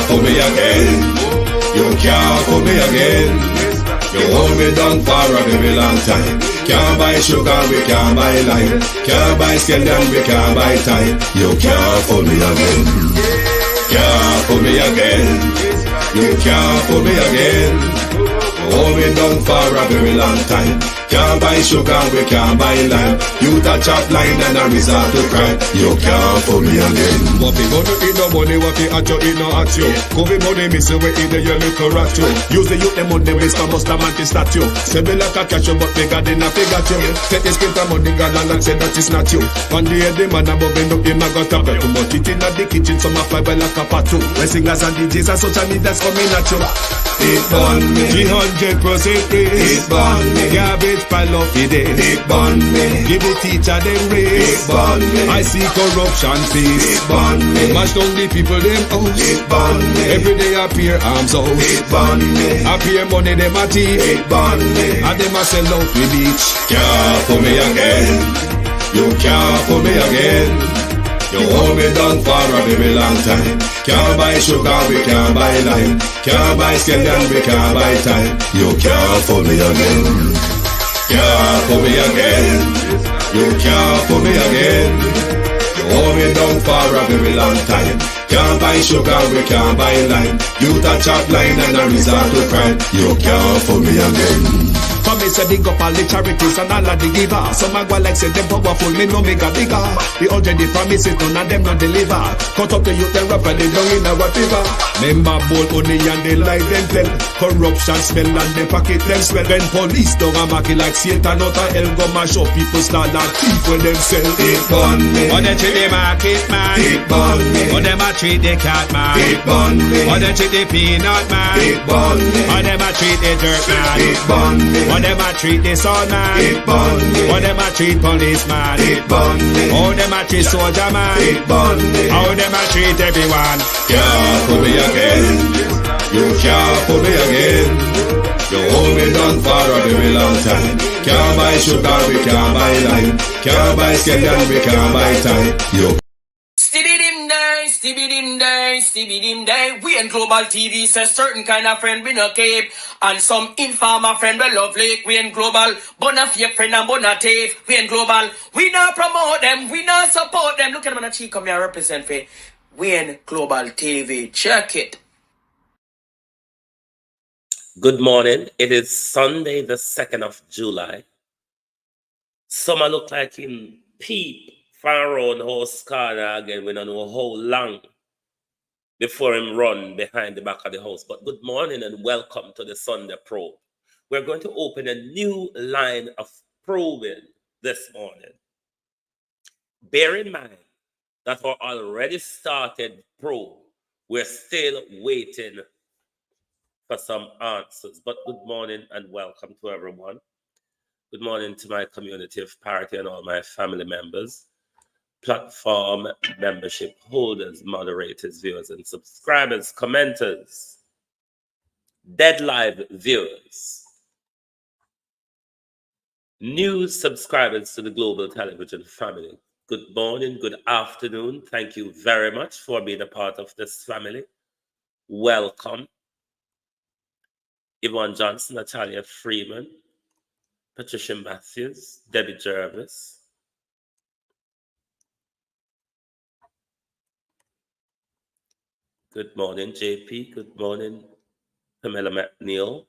can't fool me again. You can't fool me again. You hold me down for a very long time. Can't buy sugar, we can't buy lime. Can't buy scallion, we can't buy time. You can't fool me again. Can't fool me again. You can't fool me again. Hold me down for a very long time. Can't buy sugar, we can't buy lime. You touch up line and a resort to crime. You can't fool me again. What we gonna eat no money, what we at you, eat no at you. Covid money, miss you, we eat the your little rat you. Use the youth, the money, waste a bust a man to statue. Say me like a catch you, but bigger than a figure you. Take the spit of money, girl, and say that it's not you. One day the man above end up, him a got a bet. But it in the kitchen, some a fly by like a patu. When singers and DJs and social media's coming at you. It burn me. 300% raise. It burn me. Garbage pile of it. It burn me. Give the teacher them raise. It burn me. I see corruption face. It burn me. Mash down the people them house. It burn me. Every day appear arms out. It burn me. Appear money them a thief. It burn me. And them a sell out with each. Can't fool me again. You can't fool me again. You hold me down for a very long time. Can't buy sugar, we can't buy lime. Can't buy scallion, we can't buy time. You can't fool me again. Can't fool me again. You can't fool me again. You hold me down for a very long time. Can't buy sugar, we can't buy lime. You touch up line and a resort to crime. You can't fool me again. For me say big up all the charities and all of the givers. Some a go like say them powerful, me no make a bigger. The already promises, none of them not deliver. Cut up the youth, them rap and they down in our fever. Member bold money and they lie them tell. Corruption smell and they pocket them swell. When police don't a market like Satan out of hell, go mash up people start like thief when them sell. It burn me. Or they treat the market man. It burn me. Or them a treat the cat man. It burn me. Or they treat the peanut man. It burn me. Or them a treat the dirt man. It burn me. Or them a treat the son man. It burn me. Or them a treat policeman. It burn me. Or them a treat soldier man. It burn me. Or them a treat everyone. Can't fool me again. You can't fool me again. You hold me down for a very long time. Can't buy sugar, we can't buy lime. Can't buy scallion, we can't buy time. You Stibby dim day. We in Global TV says certain kind of friend we no cape. And some informer friend we love like. We in Global, bona fake friend and bona tape. We in Global, we not promote them, we not support them. Look at them on the cheek, come here represent for. We in Global TV, check it. Good morning. It is Sunday, the 2nd of July. Summer look like him peep far around house corner again. We don't know how long before him run behind the back of the house. But good morning and welcome to the Sunday Probe. We're going to open a new line of probing this morning. Bear in mind that for already started probe, we're still waiting for some answers. But good morning and welcome to everyone. Good morning to my community of party and all my family members, platform membership holders, moderators, viewers, and subscribers, commenters, dead live viewers, new subscribers to the Global Television family. Good morning, good afternoon. Thank you very much for being a part of this family. Welcome. Yvonne Johnson, Natalia Freeman, Patricia Matthews, Debbie Jervis, good morning, JP. Good morning, Pamela McNeil,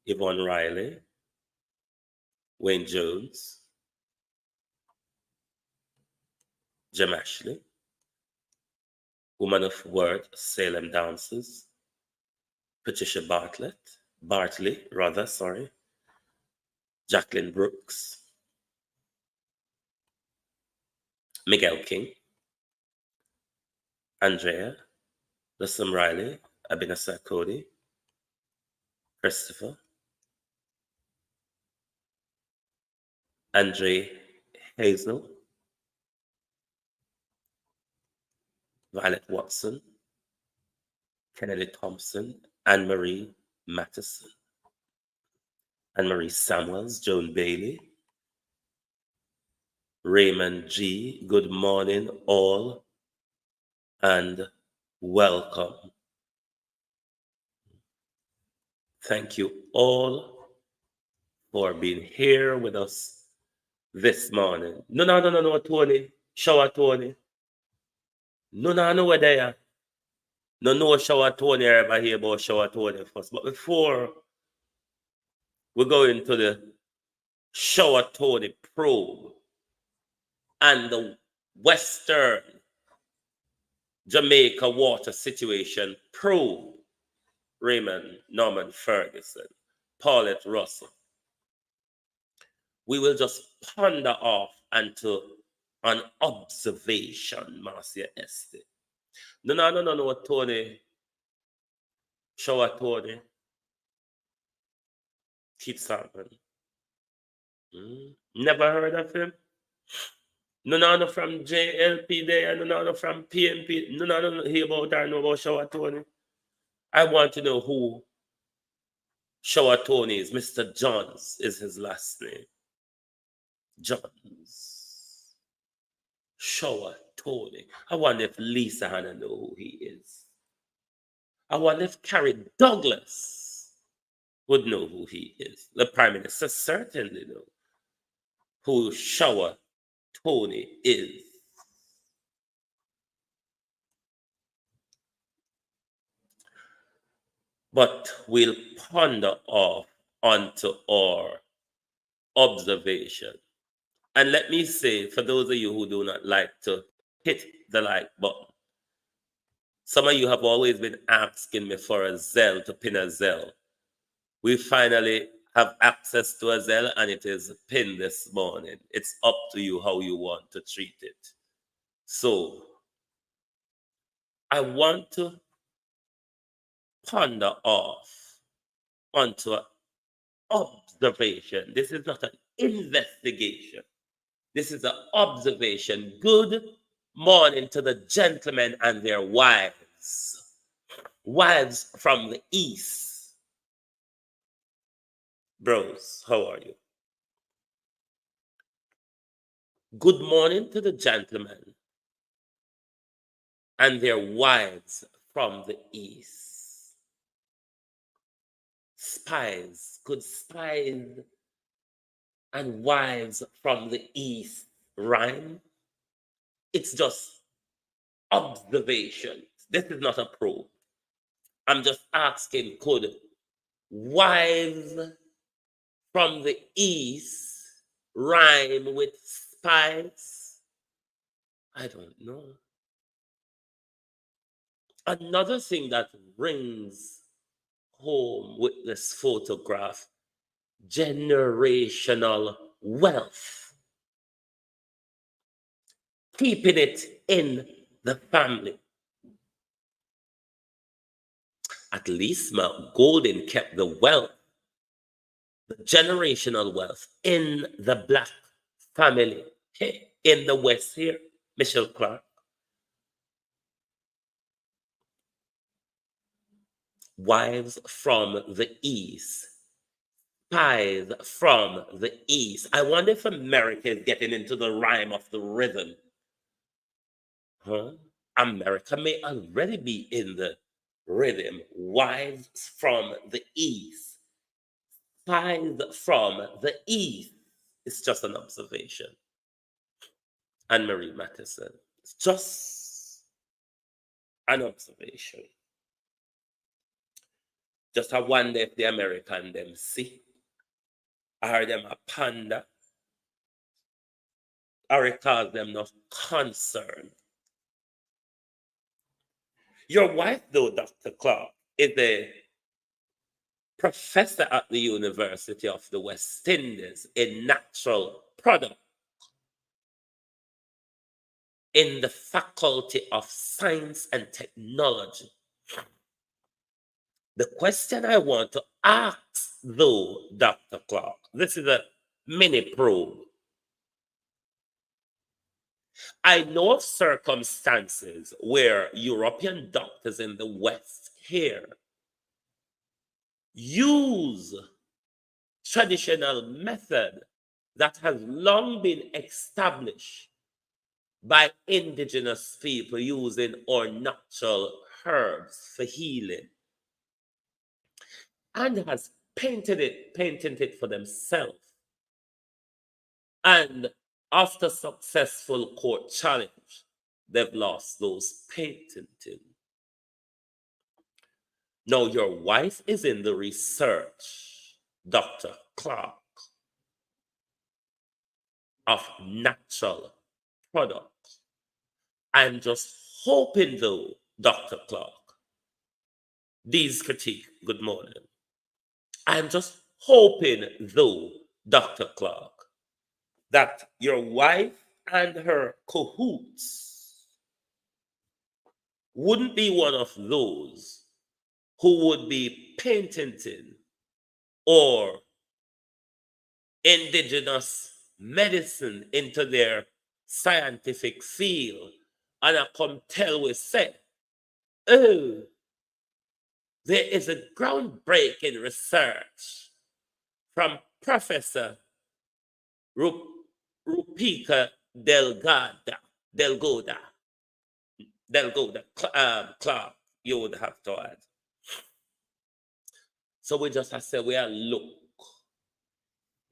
Yvonne Riley, Wayne Jones, Jim Ashley, Woman of Word, Salem Dancers, Patricia Bartley, Jacqueline Brooks, Miguel King, Andrea, Lissam Riley, Abinasa Cody, Christopher, Andre Hazel, Violet Watson, Kennedy Thompson, Anne-Marie Matheson, Anne-Marie Samuels, Joan Bailey, Raymond G. Good morning, all, and welcome Thank you all for being here with us this morning. No, Tony. Shower Tony. No, where they are. No, Shower Tony. Everybody hear about Shower Tony first. But before we go into the Shower Tony probe and the Western Jamaica water situation probe, Raymond Norman Ferguson, Paulette Russell, we will just ponder off into an observation, Marcia Esty. No, Tony. Shower Tony. Keeps happening. Never heard of him? No, from JLP there, no, from PNP. No, hear about her, know about Shower Tony. I want to know who Shower Tony is. Mr. Johns is his last name. Johns. Shower Tony. I wonder if Lisa Hanna know who he is. I wonder if Carrie Douglas would know who he is. The Prime Minister certainly knows who Shower Tony is. But we'll ponder off onto our observation. And let me say, for those of you who do not like to hit the like button, some of you have always been asking me for a Zelle, to pin a Zelle. We finally have access to a Zelle and it is pinned this morning. It's up to you how you want to treat it. So I want to ponder off onto an observation. This is not an investigation. This is an observation. Good morning to the gentlemen and their wives. Wives from the east. Bros, how are you? Good morning to the gentlemen and their wives from the east. Spies, good spies and wives from the east rhyme. It's just observations. This is not a probe. I'm just asking, could wives from the east rhyme with spies? I don't know. Another thing that rings home with this photograph, generational wealth. Keeping it in the family. At least Mount Golden kept the wealth, the generational wealth in the black family. Hey, in the West here, Michelle Clark. Wives from the East. Spies from the East. I wonder if America is getting into the rhyme of the rhythm. Huh? America may already be in the rhythm. Wives from the East. Spies from the East. It's just an observation. Anne Marie Matheson. It's just an observation. Just I wonder if the American them see. Are them a panda? Or it cause them no concern? Your wife, though, Dr. Clark, is a professor at the University of the West Indies in natural product in the Faculty of Science and Technology. The question I want to ask, though, Dr. Clark, this is a mini probe. I know of circumstances where European doctors in the West here use traditional method that has long been established by indigenous people using our natural herbs for healing. and has painted it for themselves. And after successful court challenge, they've lost those patenting. Now your wife is in the research, Dr. Clark, of natural products. I'm just hoping though, Dr. Clark, these critique, good morning. I'm just hoping though, Dr. Clark, that your wife and her cahoots wouldn't be one of those who would be patenting or indigenous medicine into their scientific field, and I come tell we say, oh, there is a groundbreaking research from Professor Rupika Delgoda Clark, you would have to add. So we just have to say, we are look.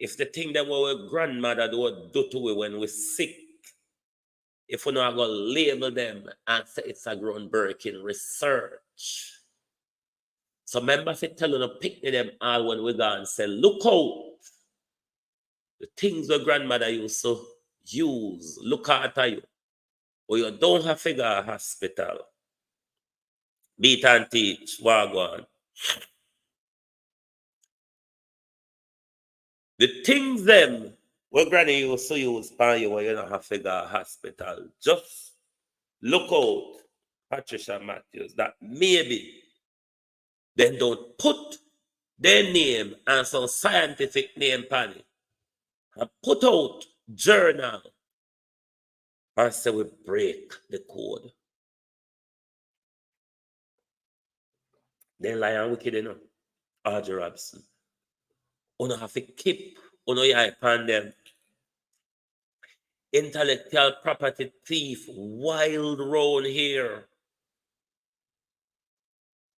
If the thing that our grandmother would do to we when we're sick, if we're not going to label them and say it's a groundbreaking research. So remember if you tell them to pick them all when we go and say, look out. The things your grandmother used to use, look after you. Or you don't have to go to hospital. Beat and teach, wagwan. The things them where granny used to use for you when you don't have to go to hospital. Just look out, Patricia Matthews, that maybe they don't put their name and some scientific name on it. And put out journal and say we break the code. They lie and wicked enough. Audrey Robson. You have to keep your eye upon them. Intellectual property thief, wild round here.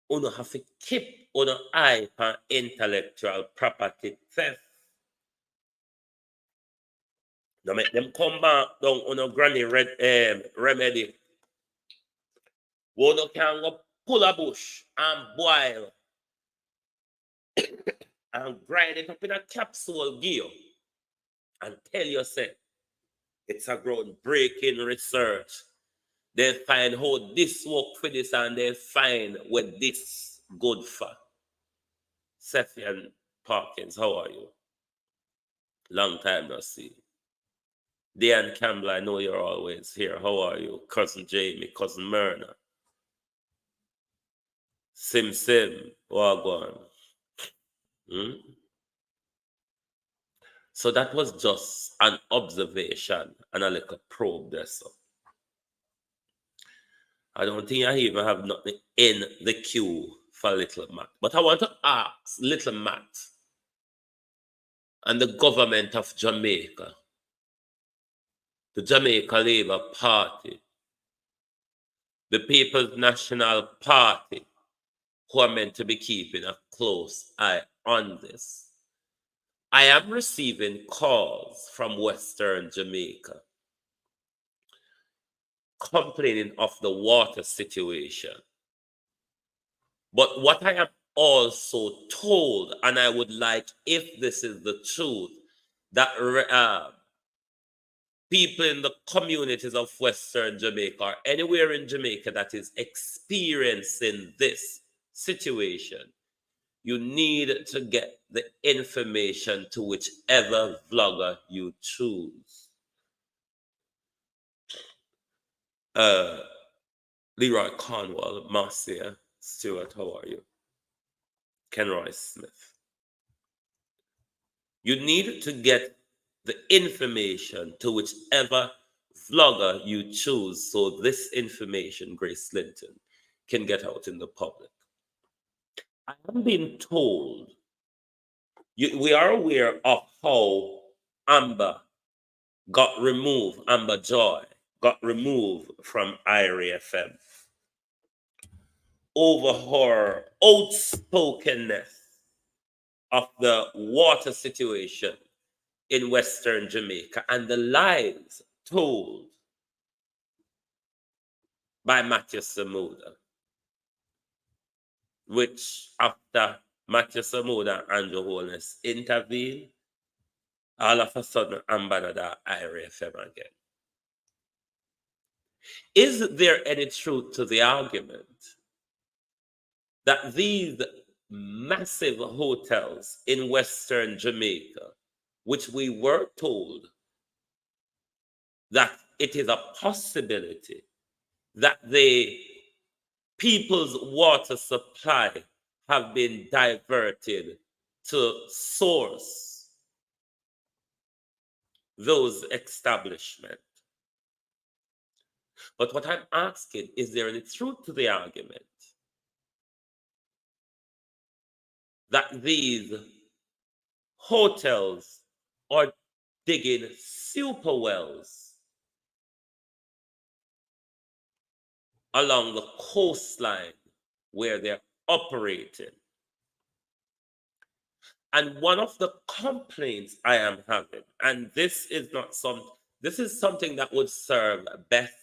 You have to keep your eye upon intellectual property theft. Now make them come back down on a granny remedy. One can go pull a bush and boil and grind it up in a capsule gear and tell yourself it's a groundbreaking research. They find how this work for this and they find what this good for. Sephian Parkins, how are you? Long time no see. Dan Campbell, I know you're always here. How are you? Cousin Jamie, Cousin Myrna. Sim, Wagwan. So that was just an observation and a little probe there. So I don't think I even have nothing in the queue for Little Matt. But I want to ask Little Matt and the government of Jamaica, the Jamaica Labour Party, the People's National Party, who are meant to be keeping a close eye on this. I am receiving calls from Western Jamaica complaining of the water situation. But what I am also told, and I would like, if this is the truth, that people in the communities of Western Jamaica or anywhere in Jamaica that is experiencing this situation, you need to get the information to whichever vlogger you choose. Leroy Cornwall, Marcia, Stuart, how are you? Kenroy Smith. You need to get the information to whichever vlogger you choose so this information, Grace Linton, can get out in the public. I am being told, we are aware of how Amber Joy got removed from IRA FM over her outspokenness of the water situation in Western Jamaica and the lies told by Matthew Samuda, which after Matthew Samuda and Andrew Holness intervened, all of a sudden I'm Banada IRA FM again. Is there any truth to the argument that these massive hotels in Western Jamaica, which we were told that it is a possibility that the people's water supply have been diverted to source those establishments? But what I'm asking, is there any truth to the argument that these hotels are digging super wells along the coastline where they're operating? And one of the complaints I am having, and this is something that would serve Beth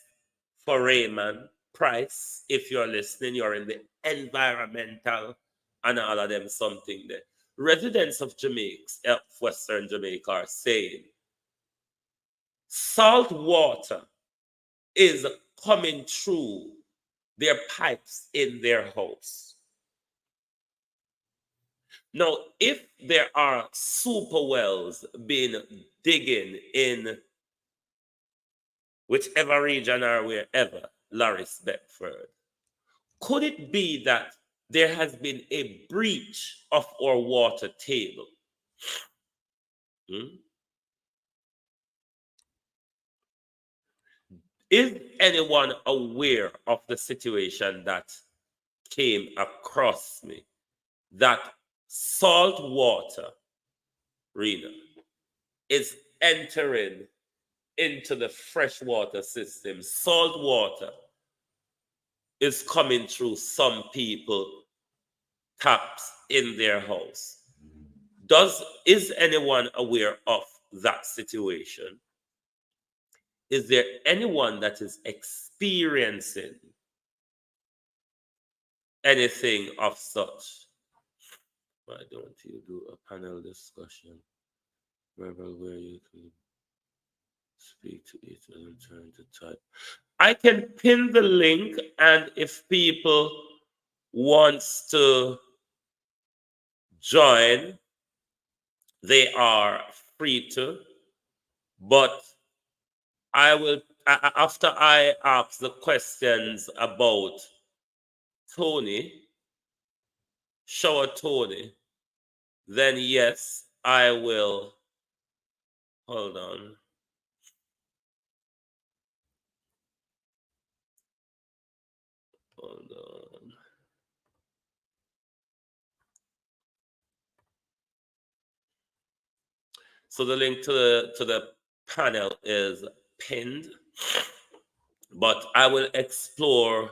Foreman Price, if you're listening, you're in the environmental and all of them something there. Residents of Jamaica, Western Jamaica, are saying salt water is coming through their pipes in their house. Now, if there are super wells being digging in whichever region or wherever, Lawrence Bedford, could it be that there has been a breach of our water table? Is anyone aware of the situation that came across me, that salt water, Rena, is entering into the freshwater system? Salt water is coming through some people taps in their house. Is anyone aware of that situation? Is there anyone that is experiencing anything of such? Why don't you do a panel discussion where you can speak to each other and trying to type? I can pin the link, and if people wants to join, they are free to. But I will, after I ask the questions about Tony, Shower Tony, then yes, I will. Hold on. Hold on. So the link to the panel is pinned, but I will explore.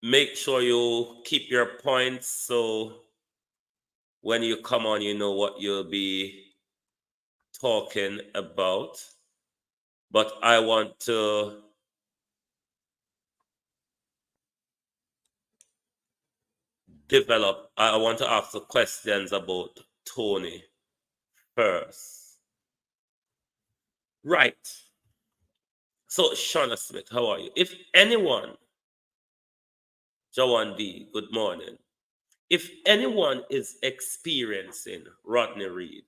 Make sure you keep your points so when you come on, you know what you'll be talking about. But I want to I want to ask the questions about Tony first. Right. So, Shauna Smith, how are you? If anyone, Jawan D, good morning. If anyone is experiencing, Rodney Reed,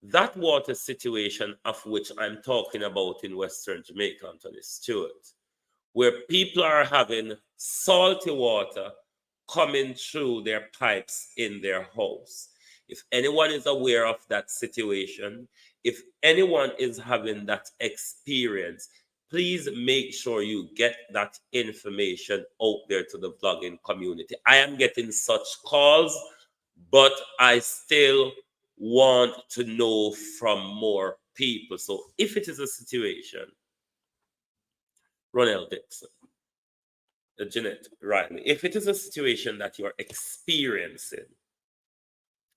that water situation of which I'm talking about in Western Jamaica, Anthony Stewart, where people are having salty water coming through their pipes in their house. If anyone is aware of that situation, if anyone is having that experience, please make sure you get that information out there to the vlogging community. I am getting such calls, but I still want to know from more people. So if it is a situation, Ronell Dixon, Jeanette, rightly, if it is a situation that you're experiencing,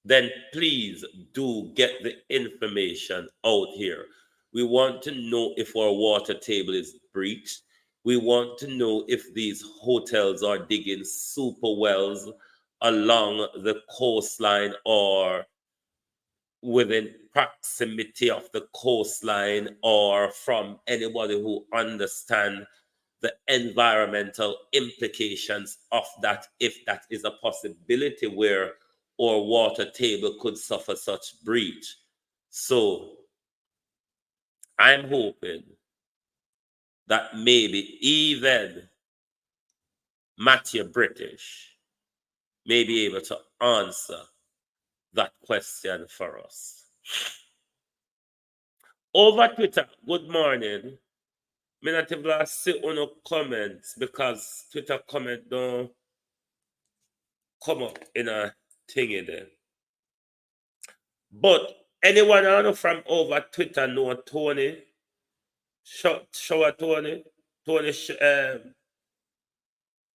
then please do get the information out here. We want to know if our water table is breached. We want to know if these hotels are digging super wells along the coastline or within proximity of the coastline, or from anybody who understands the environmental implications of that, if that is a possibility where our water table could suffer such breach. So I'm hoping that maybe even Matthew British may be able to answer that question for us. Over Twitter, good morning. Me not even see no comments because Twitter comment don't come up in a thingy there. But anyone I know from over Twitter know Tony? Shower Tony?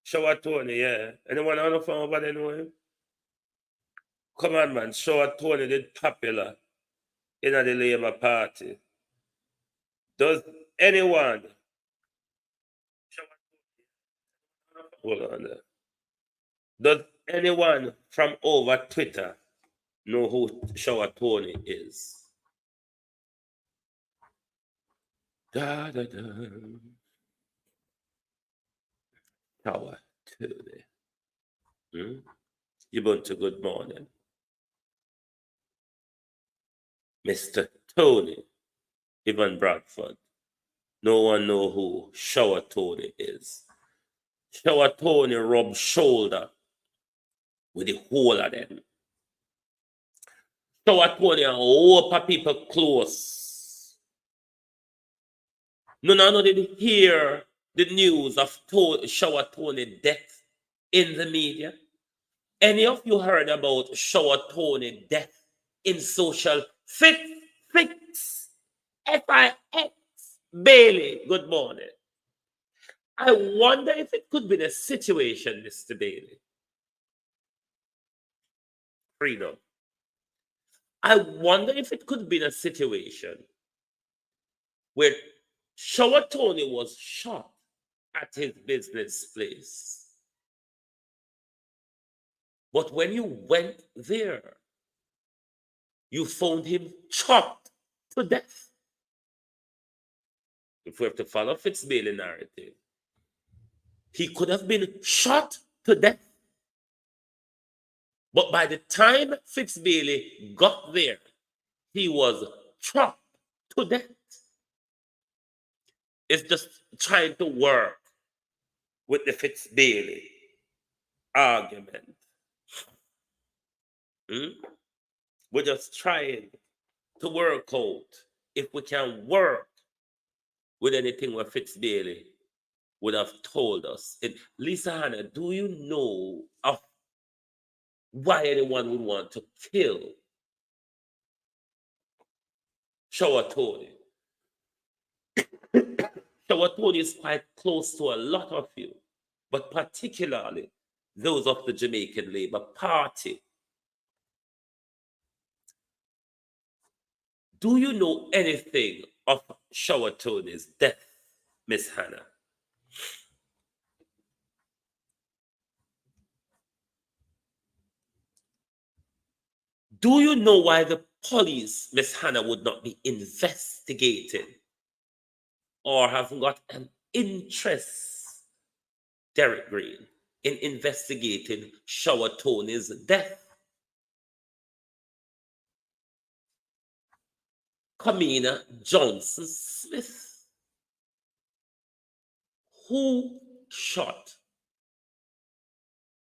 Shower Tony, yeah. Anyone I know from over there know him? Come on, man. Shower Tony did popular in the Labour Party. Does anyone... Hold on there. Does anyone from over Twitter know who Shower Tony is? Da, da, da. Shower Tony. Ubuntu, good morning. Mr. Tony, Ivan Bradford. No one know who Shower Tony is. Shower Tony rub shoulder with the whole of them. Shower Tony and whole of people close. None of them did hear the news of Shower Tony death in the media. Any of you heard about Shower Tony death in social fix FIX Bailey? Good morning. I wonder if it could be the situation, Mr. Bailey. Freedom. I wonder if it could be a situation where Shower Tony was shot at his business place. But when you went there, you found him chopped to death. If we have to follow Fitzbailey narrative, he could have been shot to death. But by the time Fitzbailey got there, he was chopped to death. It's just trying to work with the Fitzbailey argument. We're just trying to work out if we can work with anything where Fitzbailey would have told us. Lisa Hannah, do you know of why anyone would want to kill Shower Tony? Shower Tony is quite close to a lot of you, but particularly those of the Jamaican Labour Party. Do you know anything of Shower Tony's death, Miss Hannah? Do you know why the police, Miss Hannah, would not be investigating or have got an interest, Derek Green, in investigating Shower Tony's death? Kamina Johnson Smith. Who shot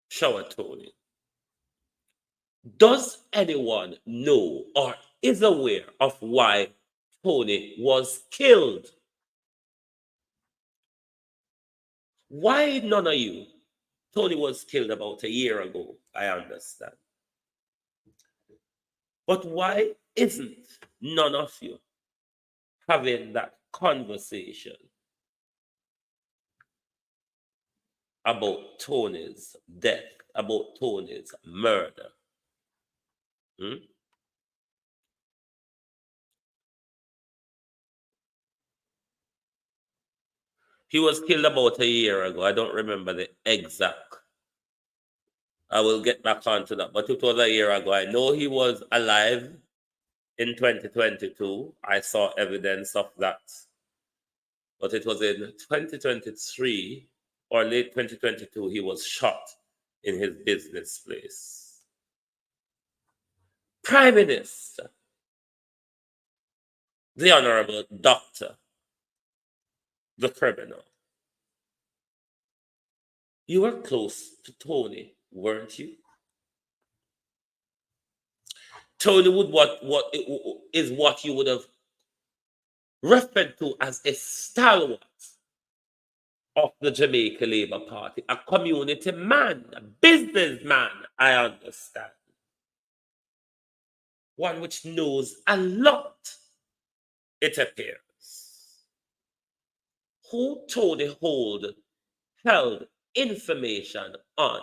Shower Tony? Does anyone know or is aware of why Tony was killed? Why none of you? Tony was killed about a year ago, I understand. But why isn't none of you having that conversation about Tony's death, about Tony's murder. He was killed about a year ago. I don't remember the exact. I will get back onto that, but it was a year ago. I know he was alive in 2022. I saw evidence of that. But it was in 2023 or late 2022, he was shot in his business place. Prime Minister, the Honorable Doctor, the criminal. You were close to Tony, weren't you? Tony would what you would have referred to as a stalwart of the Jamaica Labour Party, a community man, a businessman, I understand. One which knows a lot, it appears. Who Tony held information on?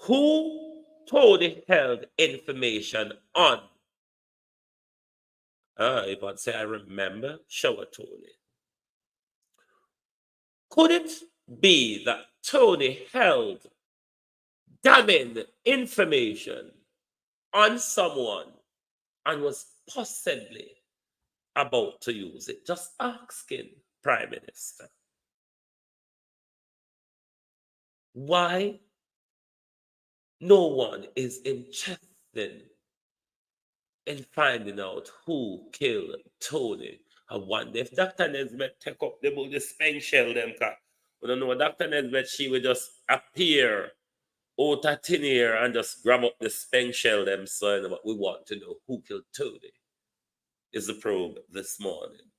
Who Tony held information on? If I'd say I remember, show it, Tony. Could it be that Tony held damning information on someone and was possibly about to use it? Just asking, Prime Minister. Why no one is interested in finding out who killed Tony? I wonder if Dr. Nesbitt take up the spent shell them cat. We don't know, Dr. Nesbitt, she will just appear out of thin air and just grab up the spent shell them, son. But we want to know who killed Tony. Is the probe this morning.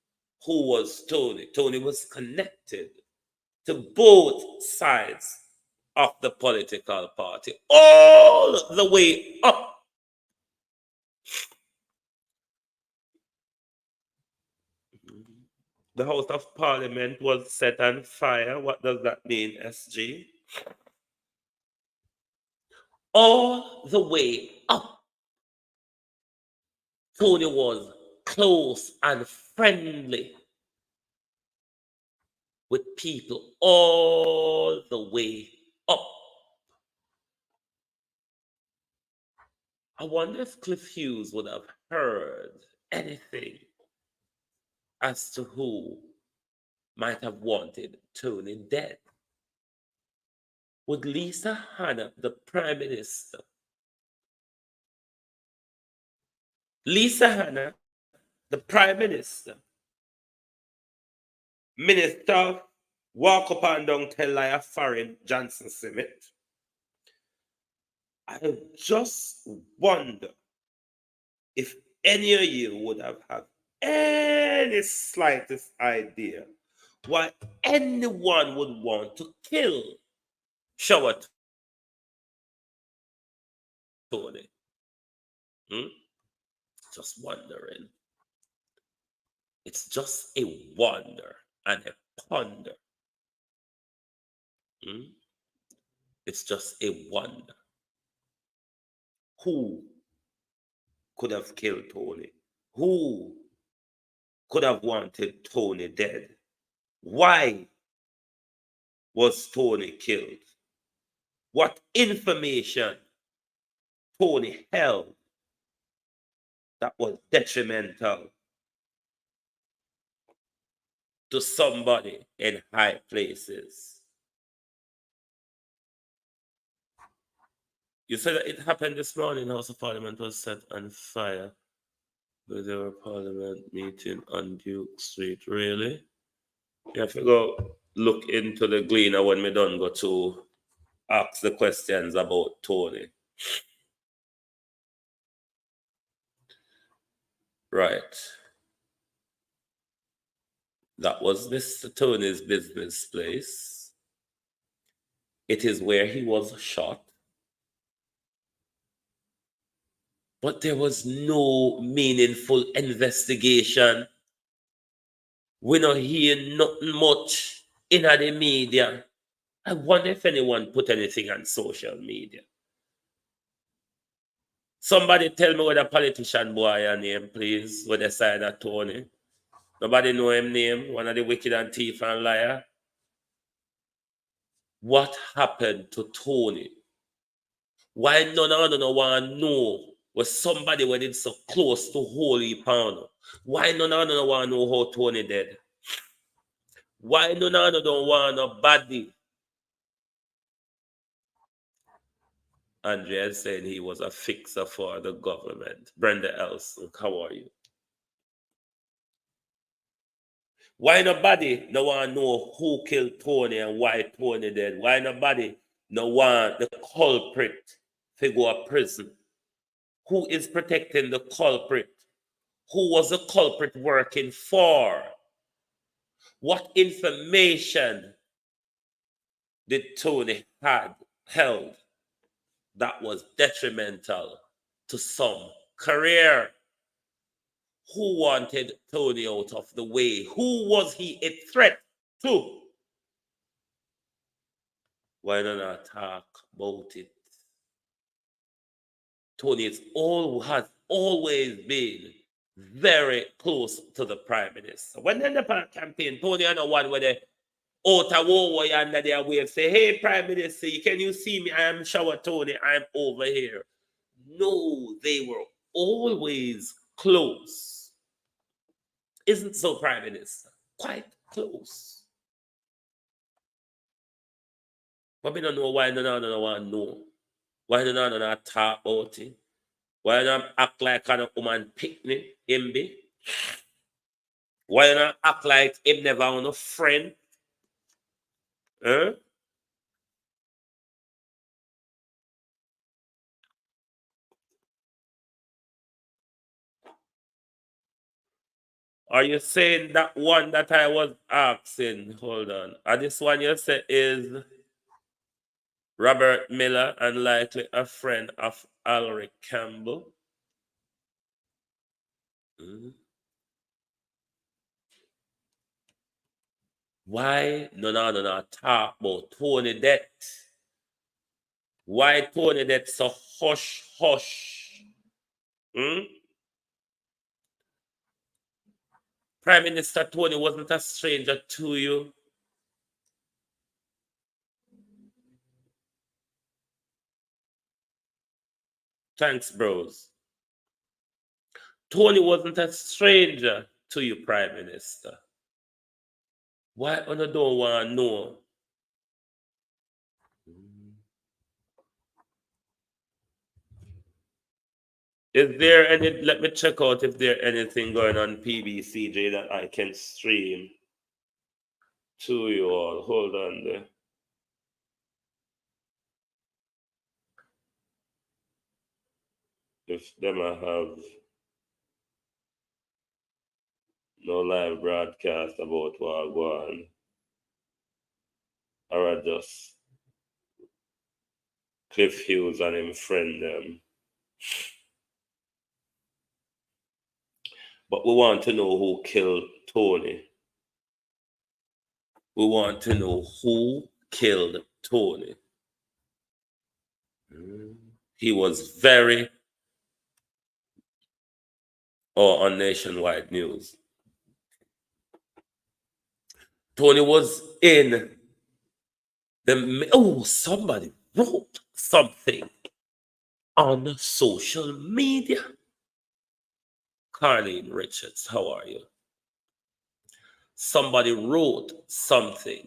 Who was Tony? Tony was connected to both sides of the political party, all the way up. The House of Parliament was set on fire. What does that mean, SG? All the way up. Tony was close and friendly with people all the way up. I wonder if Cliff Hughes would have heard anything as to who might have wanted Tony dead. Would Lisa Hanna, the Prime Minister, Lisa Hanna, the Prime Minister, Minister, walk up and down tell Liar Foreign Johnson Summit. I just wonder if any of you would have had any slightest idea why anyone would want to kill Shower Tony. Just wondering. It's just a wonder and a ponder. It's just a wonder. Who could have killed Tony? Who could have wanted Tony dead? Why was Tony killed? What information Tony held that was detrimental to somebody in high places? You said that it happened this morning. House of Parliament was set on fire with their Parliament meeting on Duke Street. Really? You have to go look into the Gleaner when we done go to ask the questions about Tony. Right. That was Mr. Tony's business place. It is where he was shot. But there was no meaningful investigation. We don't hear nothing much in the media. I wonder if anyone put anything on social media. Somebody tell me what a politician boy your name, please, with the side of Tony. Nobody know him name, one of the wicked and thief and liar. What happened to Tony? Why none of them want to know was somebody when it's so close to Holy Pound? Why none of them want to know how Tony dead? Why none of them don't want nobody? Andrea said he was a fixer for the government. Brenda Elson, how are you? Why nobody no want to know who killed Tony and why Tony dead? Why nobody no want the culprit to go to prison? Who is protecting the culprit? Who was the culprit working for? What information did Tony held that was detrimental to some career? Who wanted Tony out of the way? Who was he a threat to? Why not talk about it? Tony has always been very close to the Prime Minister. When they're in the campaign, Tony and the one where they out of war under their wave say, hey, Prime Minister, can you see me? I am Shower Tony, I'm over here. No, they were always close. Isn't so, Prime Minister? Quite close. But we don't know why none of them want to know. Why none of them talk about it? Why not act like a woman picnic, him be? Why not act like him never own a friend? Huh? Are you saying that one that I was asking? Hold on. This one you say is Robert Miller and likely a friend of Alric Campbell. Why none of them talk about Tony death? Why Tony death so hush hush? Prime Minister Tony wasn't a stranger to you. Thanks, bros. Tony wasn't a stranger to you, Prime Minister. Why you don't want to know? Is there any, let me check out if there's anything going on PBCJ that I can stream to you all. Hold on there. If them I have no live broadcast about what go on, or I just Cliff Hughes and him friend them. But we want to know who killed Tony. We want to know who killed Tony. He was very on Nationwide News. Tony was in the somebody wrote something on social media. Carlene Richards, how are you? Somebody wrote something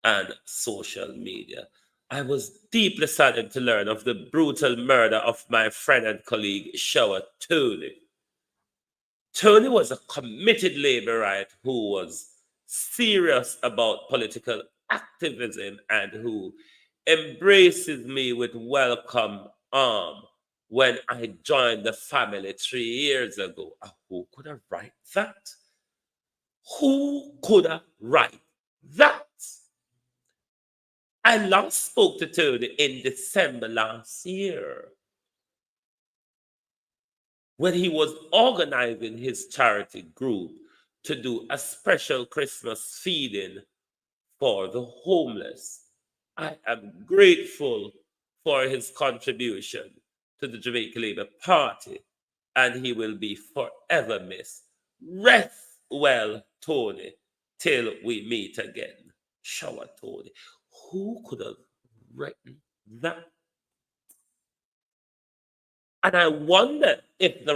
on social media. I was deeply saddened to learn of the brutal murder of my friend and colleague, Shower Tony. Tony was a committed laborite who was serious about political activism and who embraces me with welcome arm when I joined the family 3 years ago. Who could have write that? Who could have write that? I last spoke to Tony in December last year when he was organizing his charity group to do a special Christmas feeding for the homeless. I am grateful for his contribution to the Jamaica Labour Party, and he will be forever missed. Rest well, Tony, till we meet again. Shower Tony. Who could have written that? And I wonder if the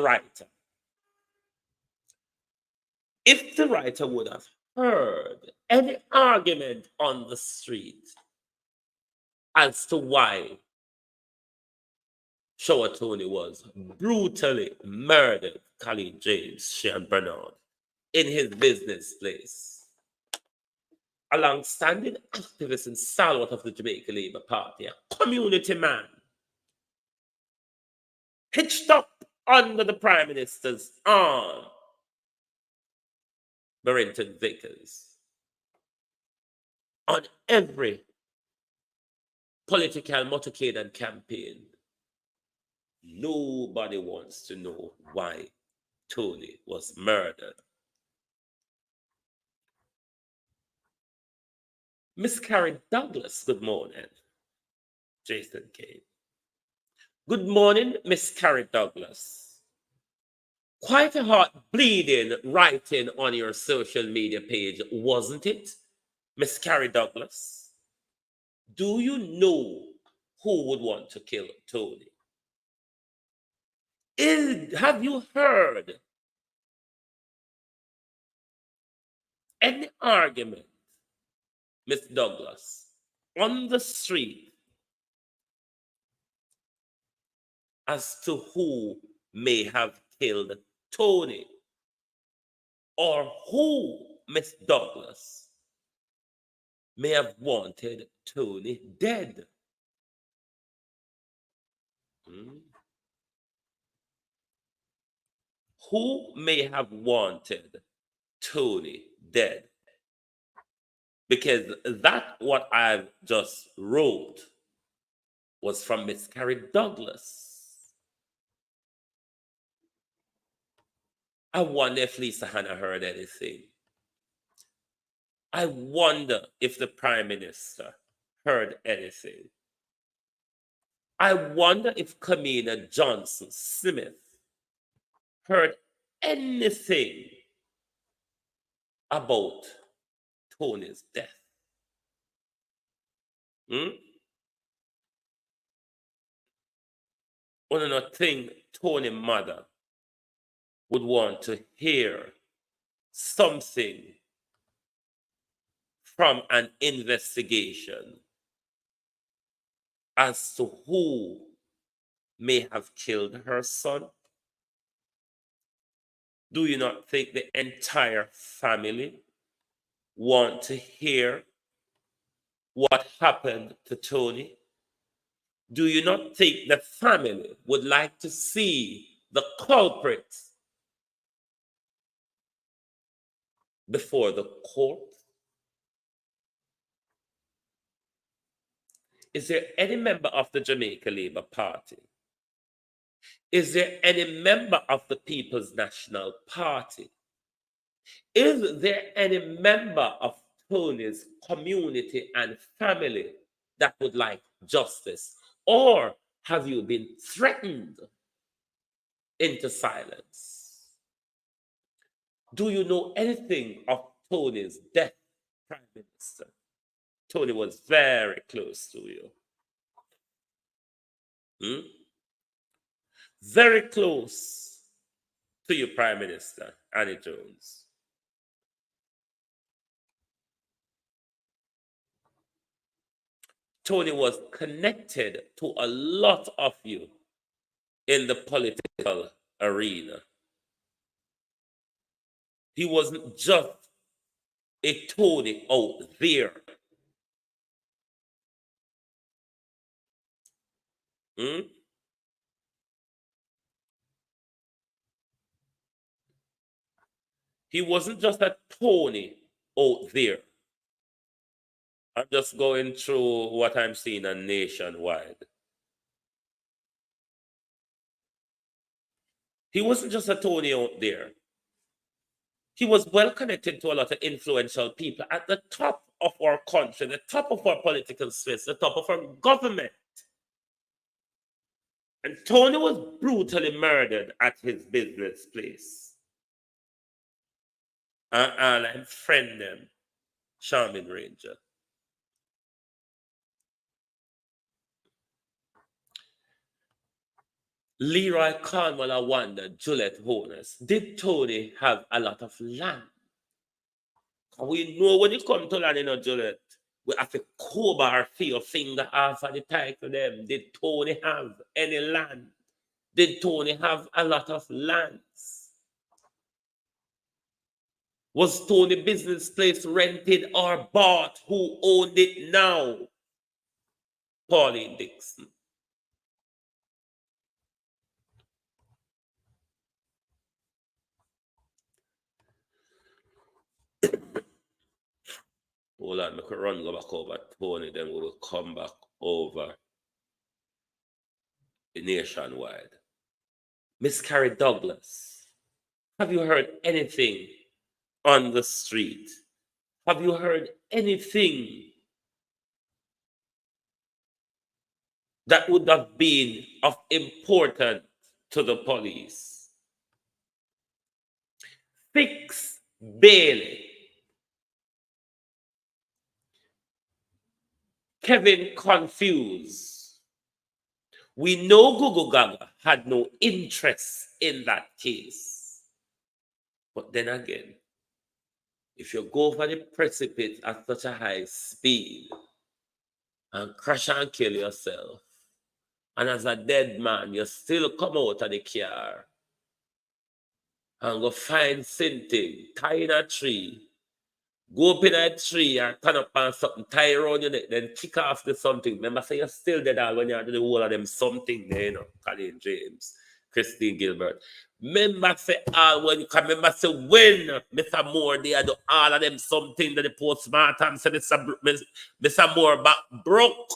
writer would have heard any argument on the street as to why Shower Tony was brutally murdered, Colleen James, Sean Bernard, in his business place. A long-standing activist and stalwart of the Jamaica Labour Party, a community man, hitched up under the Prime Minister's arm, Barrington Vickers, on every political motorcade and campaign. Nobody wants to know why Tony was murdered. Miss Karen Douglas, good morning. Jason Kane. Good morning, Miss Karen Douglas. Quite a heart bleeding writing on your social media page, wasn't it, Miss Karen Douglas? Do you know who would want to kill Tony? Have you heard any argument, Miss Douglas, on the street as to who may have killed Tony, or who, Miss Douglas, may have wanted Tony dead? Who may have wanted Tony dead? Because that what I've just wrote was from Miss Carrie Douglas. I wonder if Lisa Hanna heard anything. I wonder if the Prime Minister heard anything. I wonder if Kamina Johnson Smith heard anything about Tony's death. One of the things Tony's mother would want to hear something from an investigation as to who may have killed her son. Do you not think the entire family want to hear what happened to Tony? Do you not think the family would like to see the culprit before the court? Is there any member of the Jamaica Labour Party? Is there any member of the People's National Party? Is there any member of Tony's community and family that would like justice? Or have you been threatened into silence? Do you know anything of Tony's death, Prime Minister? Tony was very close to you. Very close to your Prime Minister, Annie Jones. Tony was connected to a lot of you in the political arena. He wasn't just a Tony out there. He wasn't just a Tony out there. I'm just going through what I'm seeing on Nationwide. He wasn't just a Tony out there. He was well connected to a lot of influential people at the top of our country, the top of our political space, the top of our government. And Tony was brutally murdered at his business place. And I'm friend them, Charming Ranger. Leroy Cornwall wondered, Juliet Holness, did Tony have a lot of land? We know when it comes to land, Juliet, we have to cover our fear finger off of the title them. Did Tony have any land? Did Tony have a lot of lands? Was Tony business place rented or bought? Who owned it now? Pauline Dixon. Hold on, I could run go back over Tony, then we will come back over the nationwide. Miss Carrie Douglas, have you heard anything on the street? Have you heard anything that would have been of importance to the police? Fix Bailey. Kevin confused. We know Gugu Gaga had no interest in that case. But then again, if you go over the precipice at such a high speed and crash and kill yourself, and as a dead man, you still come out of the car and go find something, tie in a tree, go up in a tree and turn up on something, tie around your neck, then kick off the something. Remember, say you're still dead all when you're doing the whole of them something there, Colin James, Christine Gilbert. Remember, say all when you can remember, say when Mr. Moore, they do all of them something that the postmortem said Mr. Moore back broke.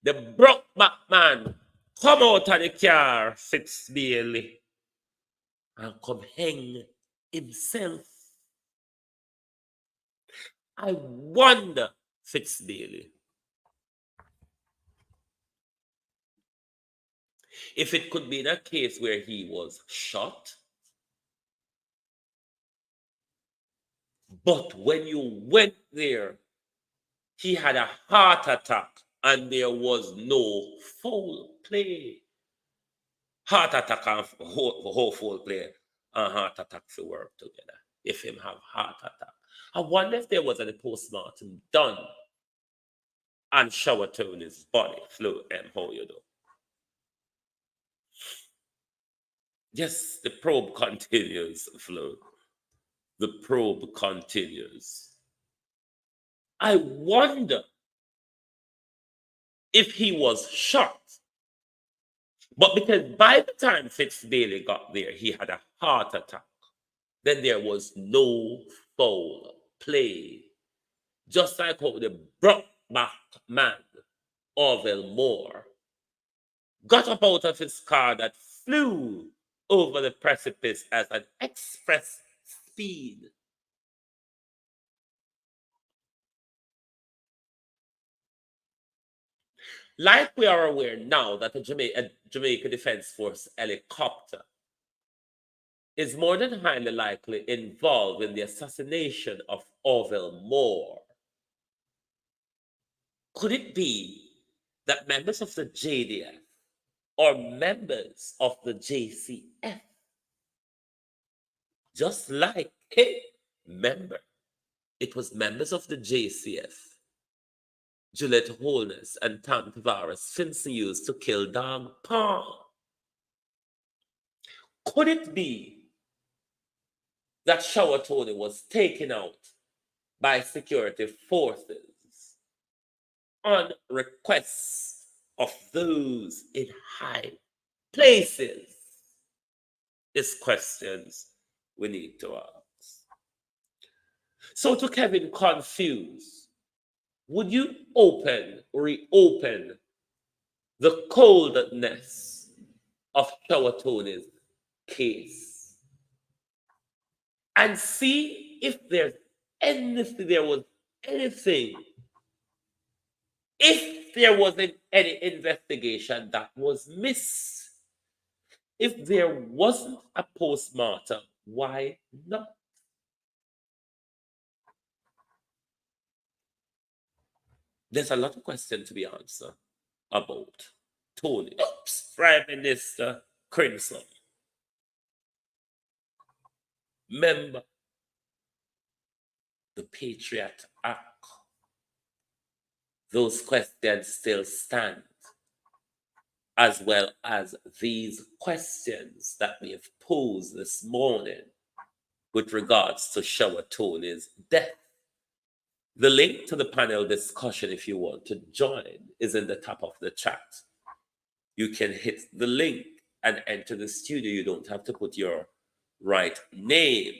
The broke back man come out of the car, Fitz Bailey, and come hang himself. I wonder, Fitz Bailey, if it could be in a case where he was shot, but when you went there, he had a heart attack and there was no foul play. Heart attack and whole foul play and heart attack to work together. If him have heart attack, I wonder if there was a postmortem done and shower Tony's body flew and how you do. Yes, the probe continues, Flo. The probe continues. I wonder if he was shot. But because by the time Fitz Bailey got there, he had a heart attack. Then there was no foul play. Just like how the Brockback man, Orville Moore, got up out of his car that flew over the precipice at an express speed. Like we are aware now that a Jamaica Defense Force helicopter is more than highly likely involved in the assassination of Orville Moore. Could it be that members of the JDF or members of the JCF, just like, remember, it was members of the JCF, Juliet Holness and Tom Tavares, Fincy used to kill Dog Paul? Could it be that Shower Tony was taken out by security forces on request of those in high places? These questions we need to ask. So to Kevin confused, would you reopen the coldness of Shower Tony's case? and see if there was anything, if there wasn't any investigation that was missed. If there wasn't a postmortem, why not? There's a lot of questions to be answered about Tony. Oops, Prime Minister Crimson. Remember the Patriot Act. Those questions still stand, as well as these questions that we have posed this morning with regards to Shower Tony's death. The link to the panel discussion, if you want to join, is in the top of the chat. You can hit the link and enter the studio. You don't have to put your right name.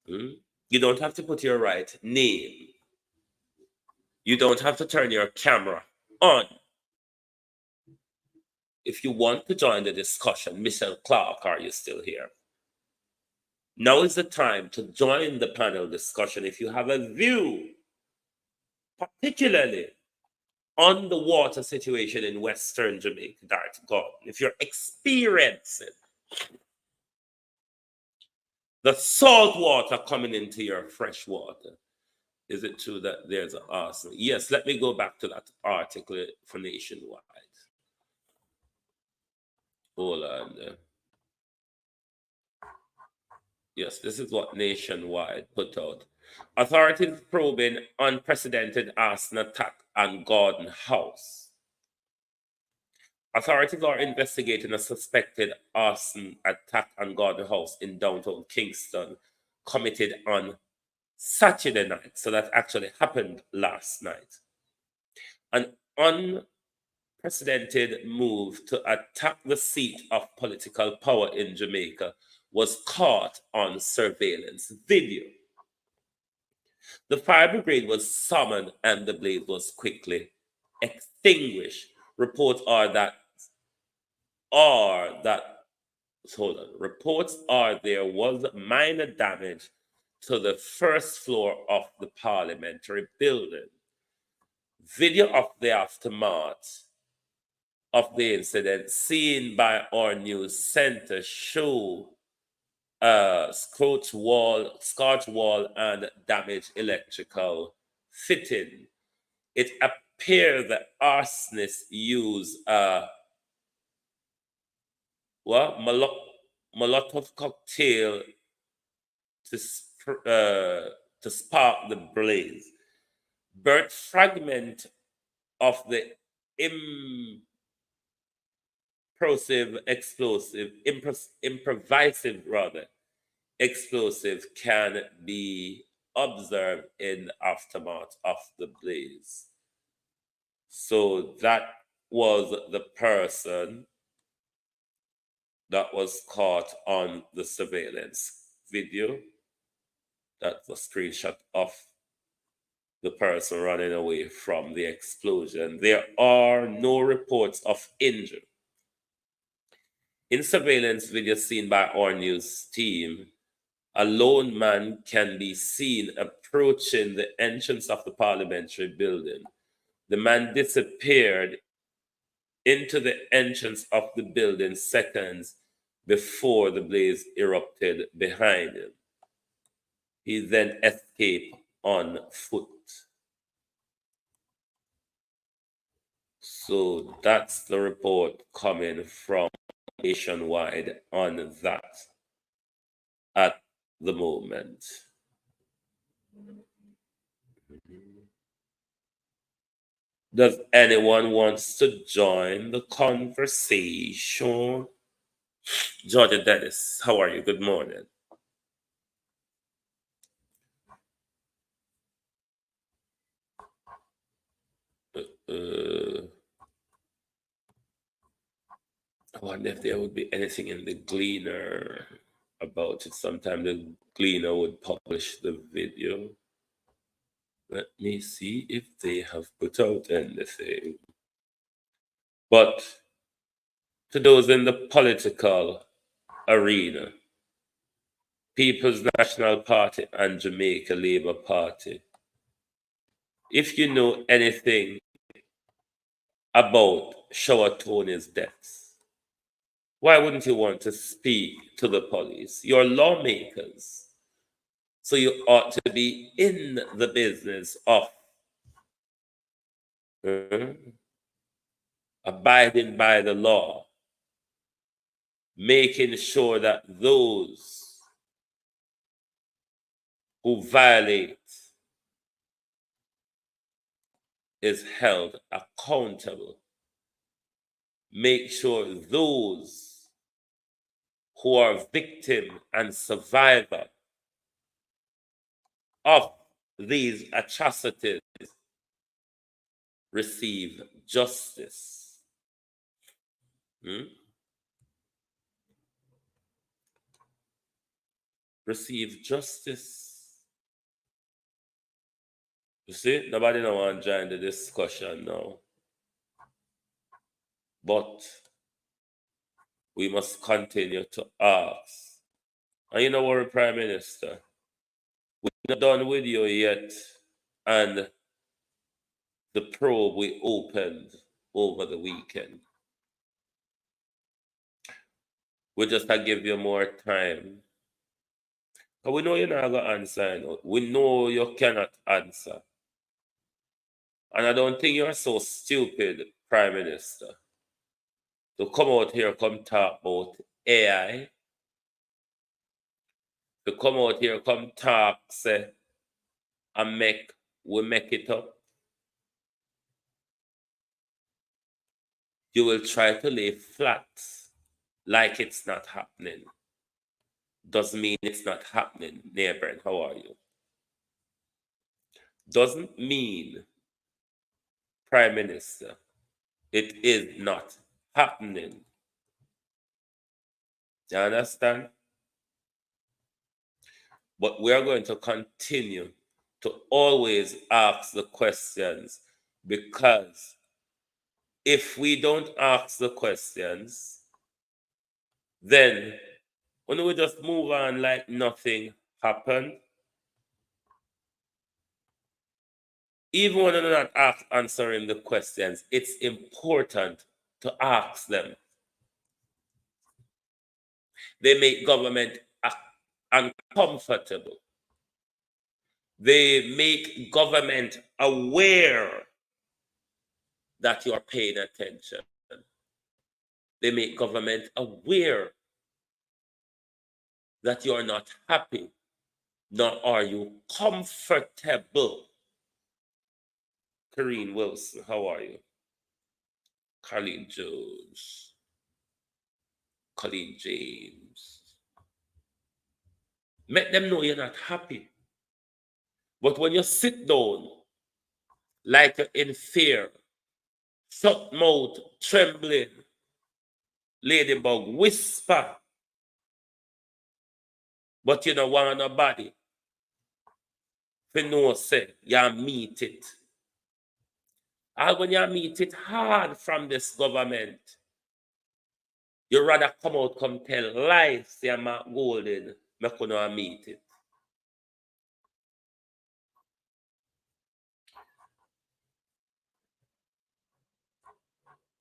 You don't have to put your right name. You don't have to turn your camera on. If you want to join the discussion, Michelle Clark, are you still here? Now is the time to join the panel discussion. If you have a view, particularly on the water situation in Western Jamaica, God, if you're experiencing the salt water coming into your fresh water, is it true that there's an Arson? Yes, let me go back to that article for Nationwide. Hold on. Yes, this is what Nationwide put out. Authorities probing unprecedented arson attack on Gordon House. Authorities are investigating a suspected arson attack on Gordon House in downtown Kingston, committed on Saturday night. So that actually happened last night. An unprecedented move to attack the seat of political power in Jamaica was caught on surveillance video. The fire brigade was summoned and the blaze was quickly extinguished. Reports are there was minor damage to the first floor of the parliamentary building. Video of the aftermath of the incident seen by our news center show scorched wall and damaged electrical fitting. It appears that arsonists use Molotov cocktail to spark the blaze. Burnt fragment of the improvisative explosive can be observed in the aftermath of the blaze. So that was the person that was caught on the surveillance video. That's a screenshot of the person running away from the explosion. There are no reports of injury. In surveillance video seen by our news team, a lone man can be seen approaching the entrance of the parliamentary building. The man disappeared into the entrance of the building seconds before the blaze erupted behind him. He then escaped on foot. So that's the report coming from Nationwide on that at the moment. Does anyone wants to join the conversation? Georgia Dennis, how are you? Good morning. I wonder if there would be anything in the Gleaner about it. Sometime the Gleaner would publish the video. Let me see if they have put out anything. But to those in the political arena, People's National Party and Jamaica Labour Party. If you know anything about Shower Tony's death, why wouldn't you want to speak to the police? You're lawmakers, so you ought to be in the business of abiding by the law, making sure that those who violate is held accountable. Make sure those who are victim and survivor of these atrocities receive justice. Receive justice. You see, nobody don't want to join the discussion now. But we must continue to ask. And you know what, Prime Minister? We're not done with you yet. And the probe we opened over the weekend. We just to give you more time. But we know you're not going to answer. We know you cannot answer. And I don't think you're so stupid, Prime Minister, to come out here, come talk about AI, to come out here, come talk, say, and we make it up. You will try to lay flat like it's not happening. Doesn't mean it's not happening, neighbor. How are you? Doesn't mean, Prime Minister, it is not happening. Do you understand? But we are going to continue to always ask the questions, because if we don't ask the questions, then when we just move on like nothing happened, even when you're not answering the questions, it's important to ask them. They make government uncomfortable. They make government aware that you're paying attention. They make government aware that you're not happy, nor are you comfortable. Karine Wilson, how are you? Colleen Jones, Colleen James. Make them know you're not happy. But when you sit down, like you're in fear, shut mouth, trembling, ladybug, whisper, but you don't want nobody to know, say, you meet it. And when you meet it hard from this government, you rather come out, come tell lies, say I'm not golden, me couldn't meet it.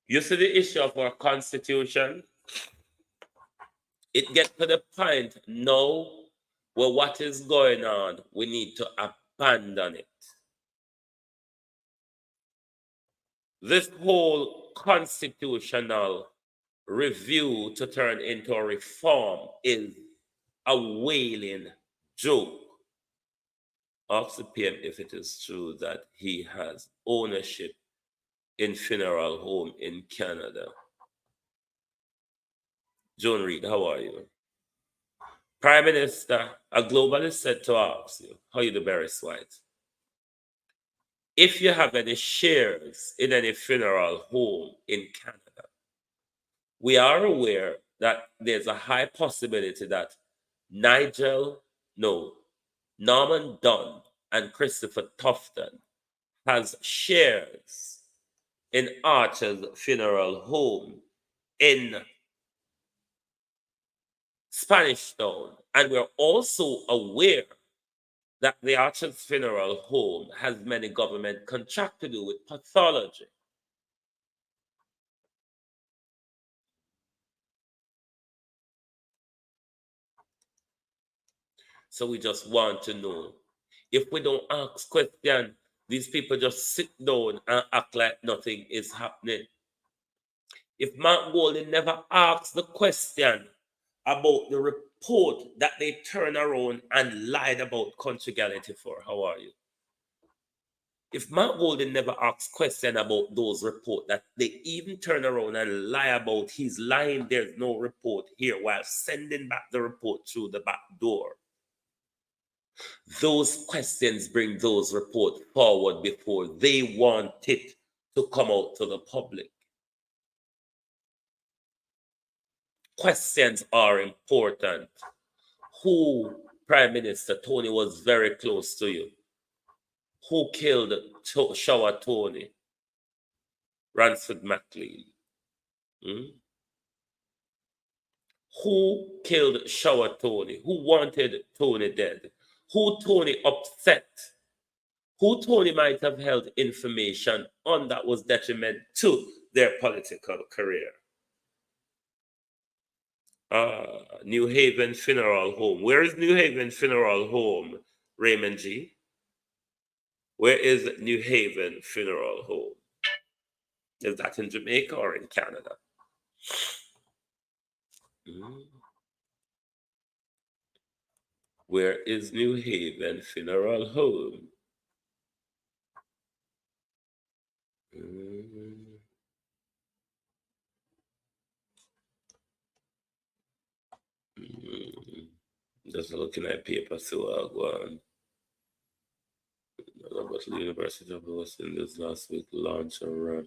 You see the issue of our constitution? It gets to the point now where what is going on, we need to abandon it. This whole constitutional review to turn into a reform is a wailing joke. Ask the PM if it is true that he has ownership in funeral home in Canada. Joan Reid, how are you? Prime Minister, a globalist said to ask you, how you do, Barris White? If you have any shares in any funeral home in Canada, we are aware that there's a high possibility that Norman Dunn and Christopher Tufton has shares in Archer's funeral home in Spanish Town And we're also aware that the Archer's Funeral Home has many government contracts to do with pathology. So we just want to know. If we don't ask questions, these people just sit down and act like nothing is happening. If Mark Golding never asked the question about the report that they turned around and lied about conjugality for, how are you? If Mark Golding never asked question about those reports that they even turn around and lie about, he's lying, there's no report here, while sending back the report through the back door. Those questions bring those reports forward before they want it to come out to the public. Questions are important. Who, Prime Minister Toney, was very close to you? Who killed Shower Toney? Ransford McLean. Who killed Shower Toney? Who wanted Toney dead? Who Toney upset? Who Toney might have held information on that was detriment to their political career? New Haven Funeral Home. Where is New Haven Funeral Home, Raymond G? Where is New Haven Funeral Home? Is that in Jamaica or in Canada? Where is New Haven Funeral Home? Just looking at paper, so I'll go on. But the University of West Indies last week launched a run.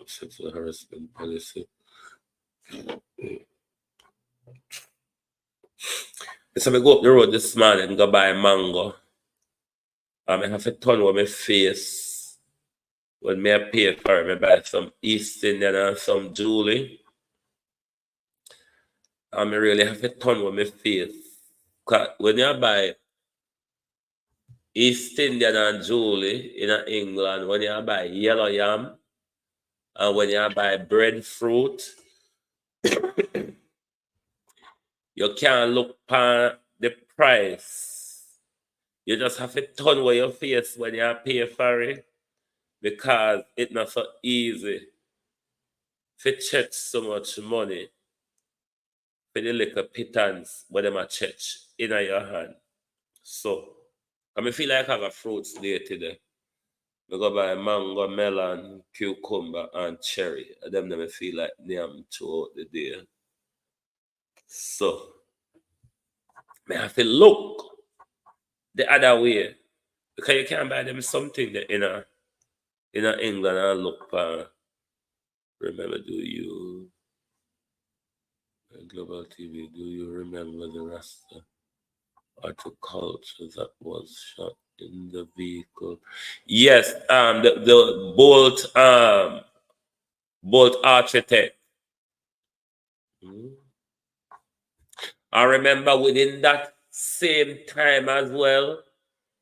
Sexual harassment policy. So I go up the road this morning and go buy mango. I have to turn with my face. When me pay for it, I buy some East Indian and some Julie. I really have to turn with my face. Because when you buy East Indian and Julie in England, when you buy yellow yam, and when you buy breadfruit, you can't look at the price. You just have to turn with your face when you pay for it, because it's not so easy to check so much money for the little pittance when them a check in your hand. So, I feel like I have a fruits day today. I go buy mango, melon, cucumber, and cherry. And them I feel like them throughout the day. So, I have to look the other way. Because you can't buy them something that in England and look for. Remember, do you Global TV, do you remember the Rasta horticulture that was shot in the vehicle? Yes, the Bolt architect. I remember within that same time as well,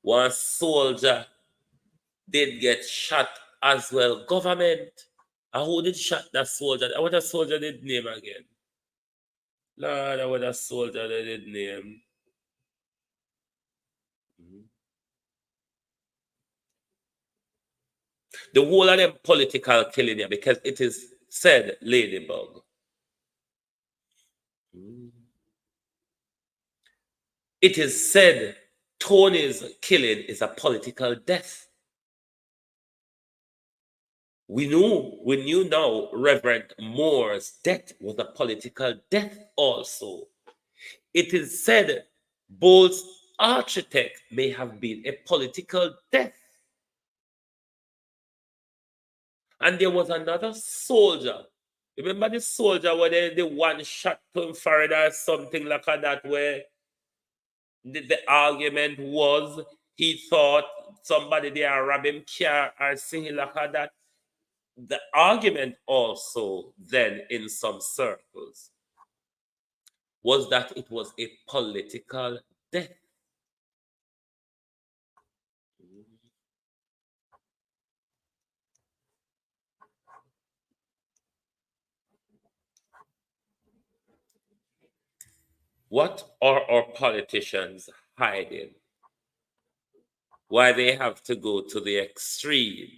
one soldier did get shot as well. Government. And who did shot that soldier? What a soldier did name again? Lord, what a soldier they did name. The whole of them political killing here, because it is said Ladybug. It is said Tony's killing is a political death. We knew now Reverend Moore's death was a political death also. It is said Bolt's architect may have been a political death. And there was another soldier. Remember the soldier where the one shot to him forehead or something like that, where the argument was he thought somebody there robbed him car or something like that. the argument also then in some circles was that it was a political death. What are our politicians hiding? Why they have to go to the extreme?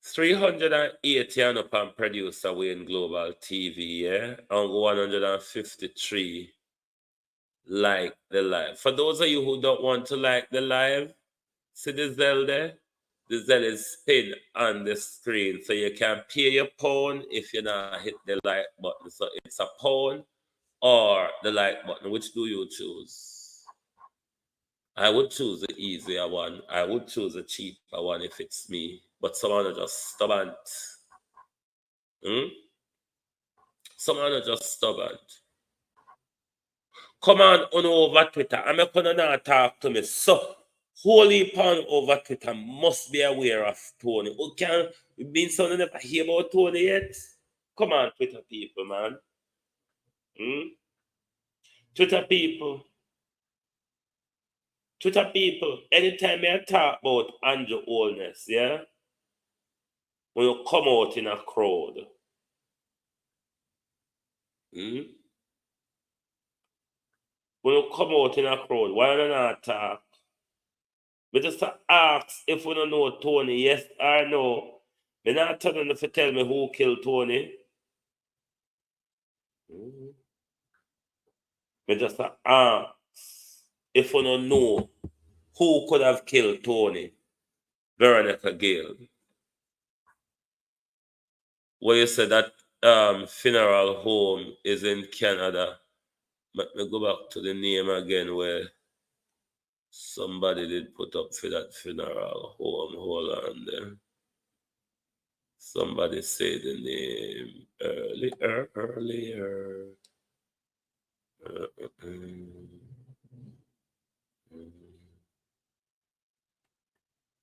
380 and up and produce away in global TV, yeah? And 153 like the live. For those of you who don't want to like the live, see the Zelle there? The Zelle is pinned on the screen. So you can pay your pound if you not hit the like button. So it's a pound or the like button. Which do you choose? I would choose the easier one. I would choose a cheaper one if it's me. But someone are just stubborn. Someone are just stubborn. Come on over Twitter. I'm not gonna talk to me. So holy pound over Twitter must be aware of Tony. Who can been someone never hear about Tony yet? Come on, Twitter people, man. Twitter people. Twitter people, anytime I talk about Andrew Holness, yeah? When you come out in a crowd. When you come out in a crowd, why do you not talk? But just to ask if we don't know Tony, yes or no. Me not telling if you tell me who killed Tony. Me just to ask if we don't know who could have killed Tony. Veronica Gale. Where you said that funeral home is in Canada. Let me go back to the name again where somebody did put up for that funeral home. Hold on there. Somebody said the name earlier.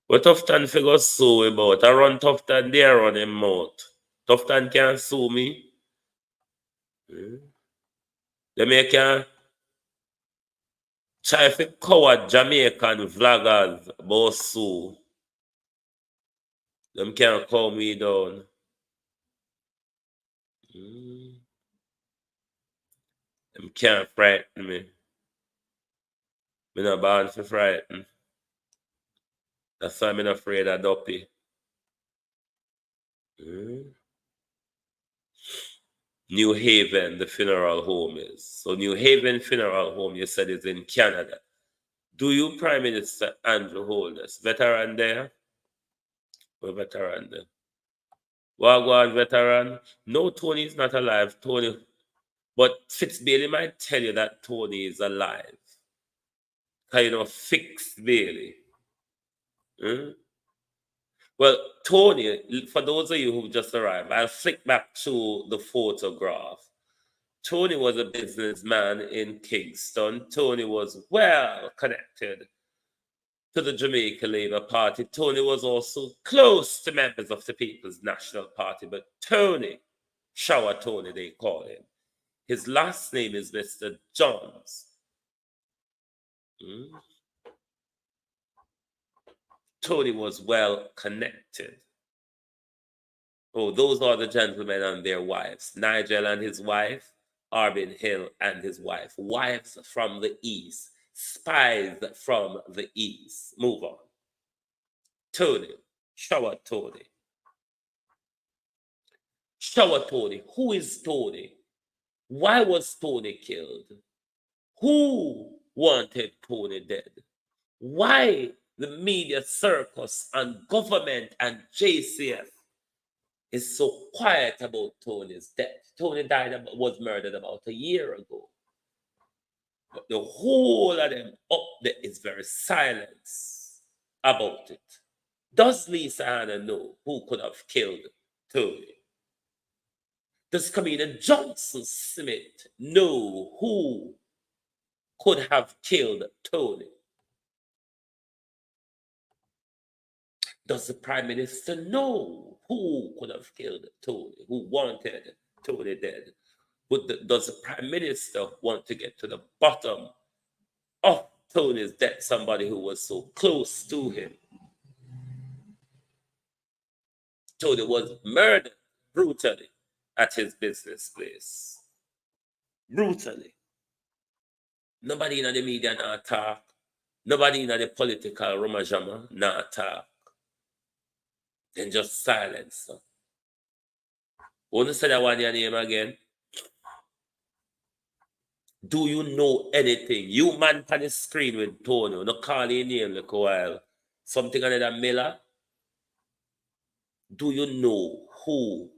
What Tufton figure sue about? I run Tufton there on him mouth. Tufton can't sue me. Jamaica try to coward Jamaican vloggers about sue. Them can't calm me down. Them can't frighten me. Me not born for frighten. That's why I'm not afraid of Duppy. New Haven, the funeral home is. So New Haven Funeral Home, you said, is in Canada. Do you, Prime Minister Andrew Holness, veteran there? Or veteran there? Wagwan veteran? No, Tony is not alive. Tony, but Fitzbailey might tell you that Tony is alive. Because, you know, Fitzbailey. Well, Tony, for those of you who just arrived, I'll flick back to the photograph. Tony was a businessman in Kingston. Tony was well connected to the Jamaica Labour Party. Tony was also close to members of the People's National Party, but Tony, Shower Tony, they call him. His last name is Mr. Johns. Tony was well connected. Oh, those are the gentlemen and their wives. Nigel and his wife, Arbin Hill and his wife. Wives from the East. Spies from the East. Move on. Tony. Shower Tony. Shower Tony. Who is Tony? Why was Tony killed? Who wanted Tony dead? Why the media circus and government and JCF is so quiet about Tony's death? Tony was murdered about a year ago. But the whole of them up there is very silent about it. Does Lisa Anna know who could have killed Tony? Does comedian Johnson Smith know who could have killed Toney? Does the Prime Minister know who could have killed Toney, who wanted Toney dead? Does the Prime Minister want to get to the bottom of Toney's death, somebody who was so close to him? Toney was murdered brutally at his business place. Brutally. Nobody in the media not talk. Nobody in the political rumajama not talk. Then just silence. Want to say that one your name again? Do you know anything? You man on the screen with Tony. No call your name like a while. Something other than Miller? Do you know who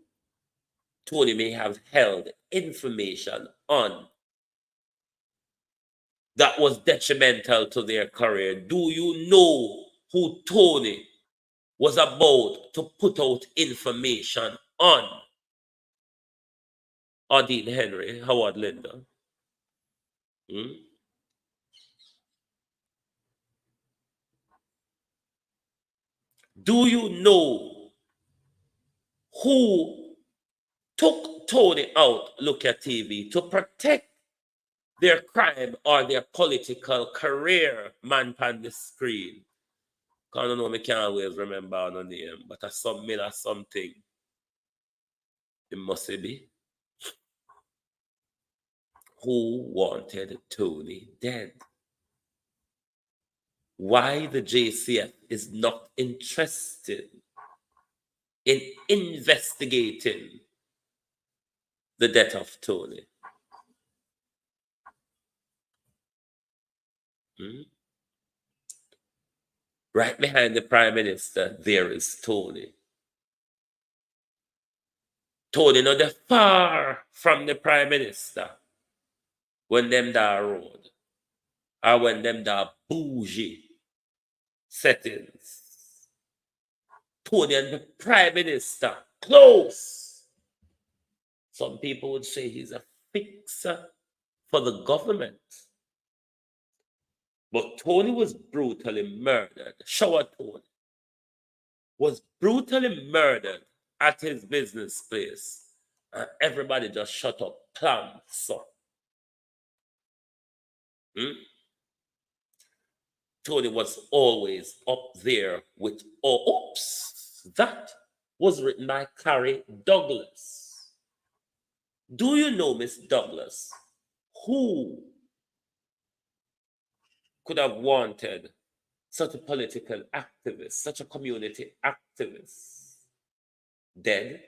Tony may have held information on that was detrimental to their career? Do you know who Tony was about to put out information on? Dean Henry, Howard Linder. Do you know who took Tony out, look at TV, to protect their crime or their political career, man on the screen? I don't know, I can't always remember no name, but a some Miller something. It must be. Who wanted Tony dead? Why the JCF is not interested in investigating the death of Tony? Right behind the Prime Minister, there is Tony. Tony not the far from the Prime Minister when them da road or when them da bougie settings. Tony and the Prime Minister close. Some people would say he's a fixer for the government. But Tony was brutally murdered. Shower Tony was brutally murdered at his business place. And everybody just shut up. Plum, so. Tony was always up there with, oops, that was written by Carrie Douglas. Do you know, Miss Douglas, who could have wanted such a political activist, such a community activist dead?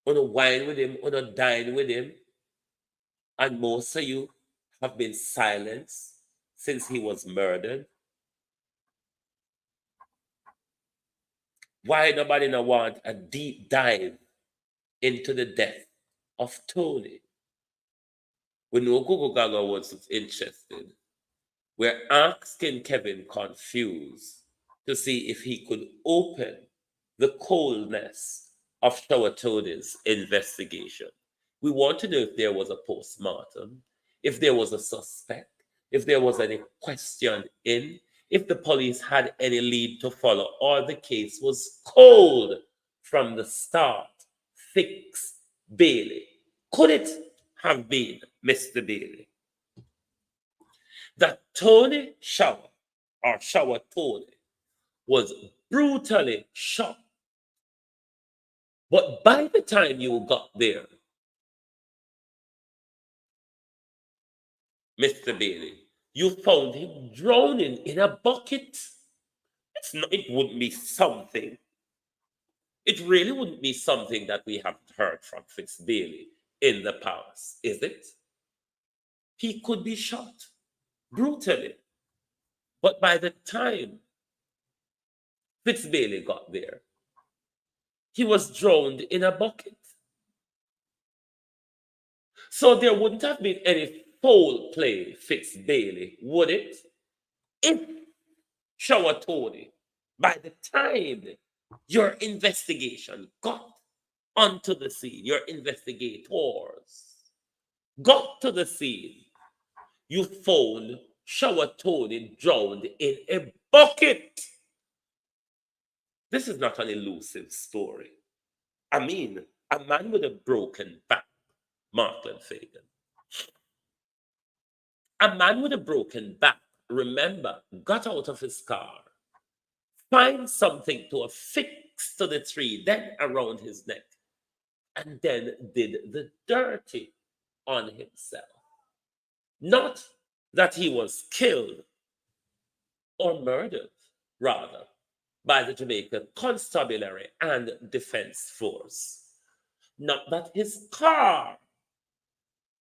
On a wine with him, on a dine with him, and most of you have been silenced since he was murdered. Why nobody now want a deep dive into the death of Tony? We know Google Gaga was interested. We're asking Kevin Confused to see if he could open the coldness of Shower Tony's investigation. We want to know if there was a postmortem, if there was a suspect, if there was any question in, if the police had any lead to follow, or the case was cold from the start. Fix Bailey. Could it have been Mr. Bailey that Tony Shower, or Shower Tony, was brutally shot? But by the time you got there, Mr. Bailey, you found him drowning in a bucket. It wouldn't be something. It really wouldn't be something that we haven't heard from Fitz Bailey in the past, is it? He could be shot brutally. But by the time Fitz Bailey got there, he was drowned in a bucket. So there wouldn't have been any foul play, Fitz Bailey, would it? If Shower Tony, by the time your investigation got onto the scene, your investigators got to the scene, you found Shower Tony drowned in a bucket. This is not an elusive story. I mean, a man with a broken back, Markland Fagan. A man with a broken back, remember, got out of his car, find something to affix to the tree, then around his neck, and then did the dirty on himself. Not that he was killed or murdered, rather, by the Jamaica Constabulary and Defense Force. Not that his car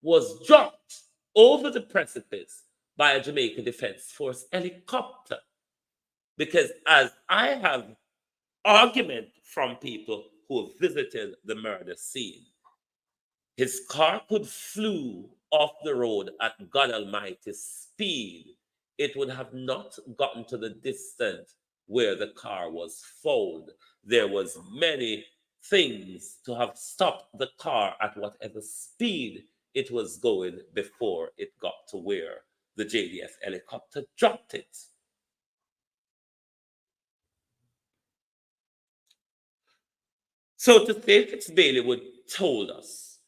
was dropped over the precipice by a Jamaica Defense Force helicopter. Because as I have argument from people who have visited the murder scene, his car could flew off the road at God Almighty speed. It would have not gotten to the distance where the car was found. There was many things to have stopped the car at whatever speed it was going before it got to where the JDF helicopter dropped it. So to say Fitzbailey would told us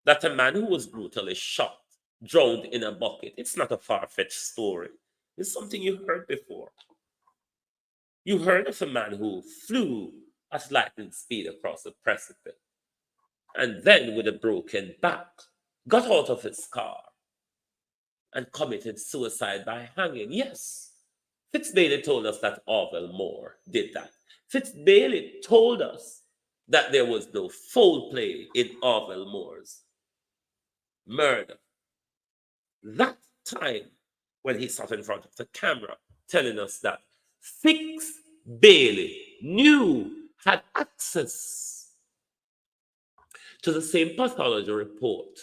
that a man who was brutally shot, drowned in a bucket, it's not a far-fetched story. It's something you heard before. You heard of a man who flew at lightning speed across a precipice and then with a broken back got out of his car and committed suicide by hanging. Yes, Fitzbailey told us that Orville Moore did that. Fitzbailey told us that there was no foul play in Orville Moore's murder. That time when he sat in front of the camera telling us that Fitzbailey had access to the same pathology report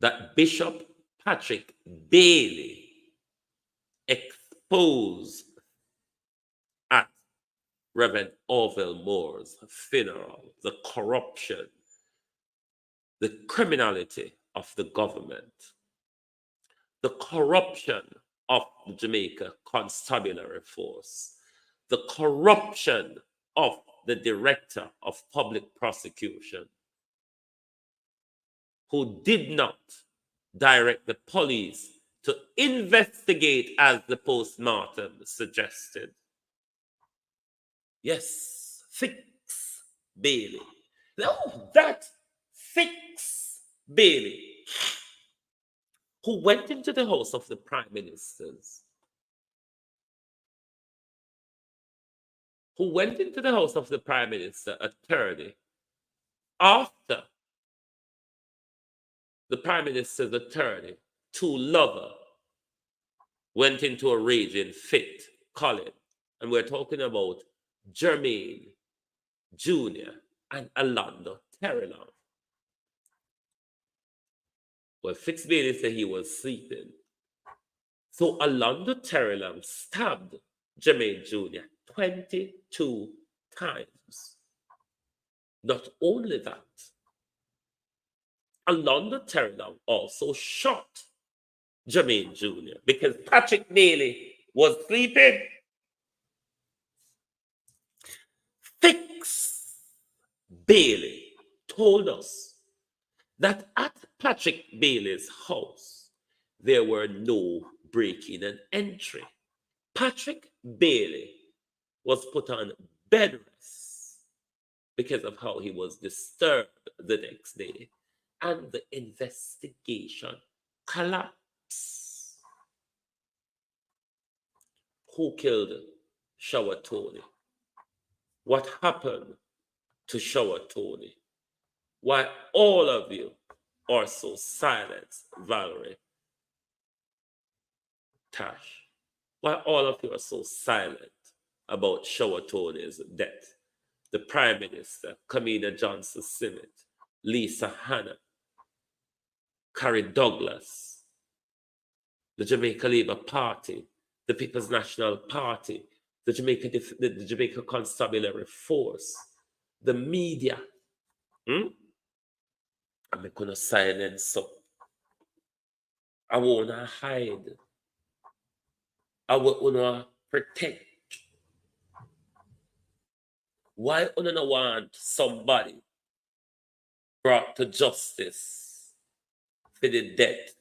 that Bishop Patrick Bailey exposed at Reverend Orville Moore's funeral, the corruption, the criminality of the government, the corruption of the Jamaica Constabulary Force, the corruption of the Director of Public Prosecution, who did not direct the police to investigate as the postmortem suggested. Yes, Fitzbailey. No, that Fitzbailey, who went into the house of the Prime Ministers, attorney after the Prime Minister's attorney, two lovers, went into a raging fit, Colin, and we're talking about Jermaine Jr. and Alonzo Terrelon. Well, Fitzbailey said he was sleeping. So Alonzo Terrelon stabbed Jermaine Jr. 22 times. Not only that, Alonzo Terrelon also shot Jermaine Jr. because Patrick Bailey was sleeping. Fitzbailey told us that at Patrick Bailey's house, there were no break-in and entry. Patrick Bailey was put on bed rest because of how he was disturbed the next day, and the investigation collapsed. Who killed Shower Tony? What happened to Shower Tony? Why all of you are so silent, Valerie, Tash? Why all of you are so silent about Shower Tony's death? The Prime Minister, Kamina Johnson-Simmet, Lisa Hanna, Carrie Douglas, the Jamaica Labour Party, the People's National Party, the Jamaica Constabulary Force, the media. I'm gonna silence up. I wanna hide. I wanna protect. Why would I want somebody brought to justice for the death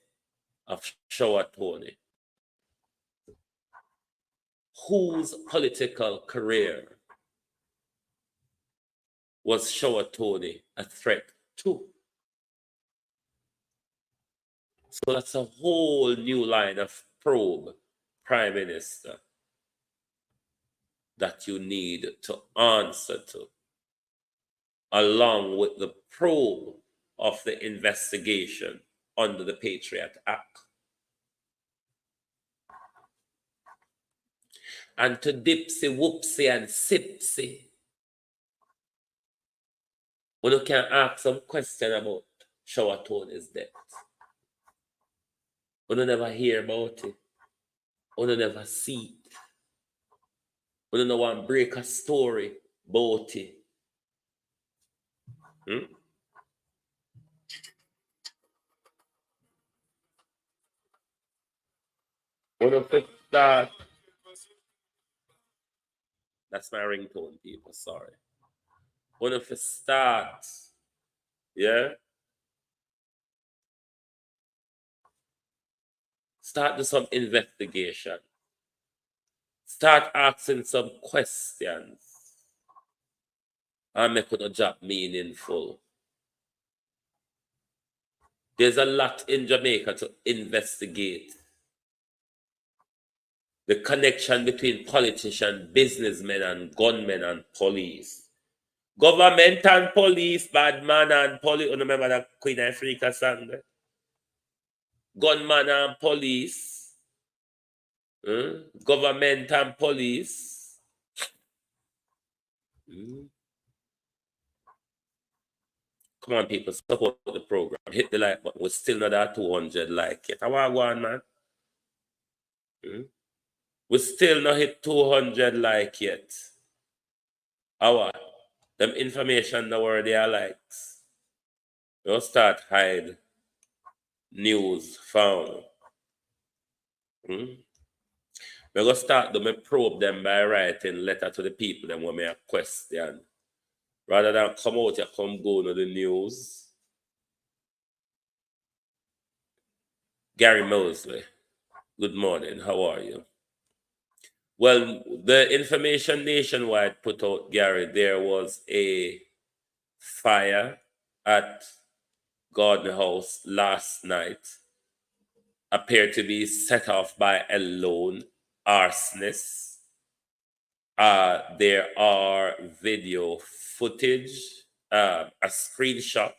of Showa Toney, whose political career was Showa Toney a threat to? So that's a whole new line of probe, Prime Minister, that you need to answer to, along with the probe of the investigation under the Patriot Act. And to dipsy, whoopsy, and sipsy, when you can ask some question about Showa Toney's death. When you never hear about it, when you never see it, when you don't want to break a story about it. When you start, that's my ringtone, people, sorry. When you start, yeah? Start do some investigation. Start asking some questions. And make the job meaningful. There's a lot in Jamaica to investigate. The connection between politicians, businessmen, and gunmen and police. Government and police, bad man and police. Remember that Queen Africa song there? Gunman and police. Government and police. Come on, people, support the program. Hit the like button. We're still not at 200 like yet. How are we going, man? We still not hit 200 like yet. How them information now where they are likes. Don't start hide news found. We're going to start to probe them by writing letter to the people them when we have question. Rather than come out here, come go to the news. Gary Mosley, good morning, how are you? Well, the information nationwide put out, Gary, there was a fire at Garden House last night, appeared to be set off by a lone arsonist. There are video footage, a screenshot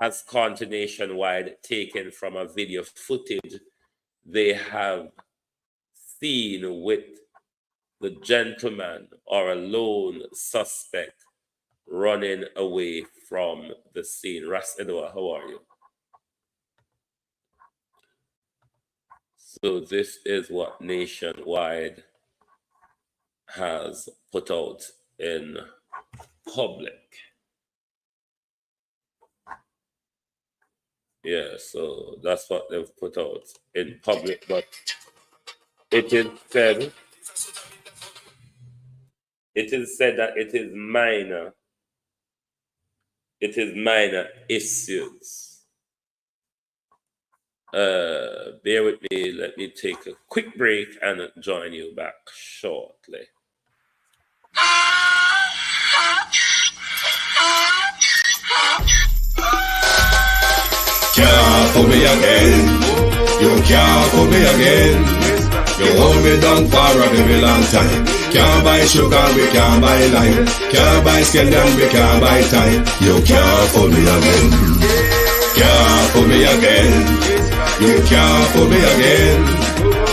as content nationwide taken from a video footage they have seen with the gentleman or a lone suspect running away from the scene. Ras Edward, how are you? So this is what Nationwide has put out in public. Yeah, so that's what they've put out in public, but it is said that it is minor. It is minor issues. Bear with me. Let me take a quick break and join you back shortly. Can't fool me again. You can't fool me again. You hold me down for a very long time. Can't buy sugar, we can't buy lime. Can't buy scallion, we can't buy time. You can't fool me again. Can't fool me again. You can't fool me again.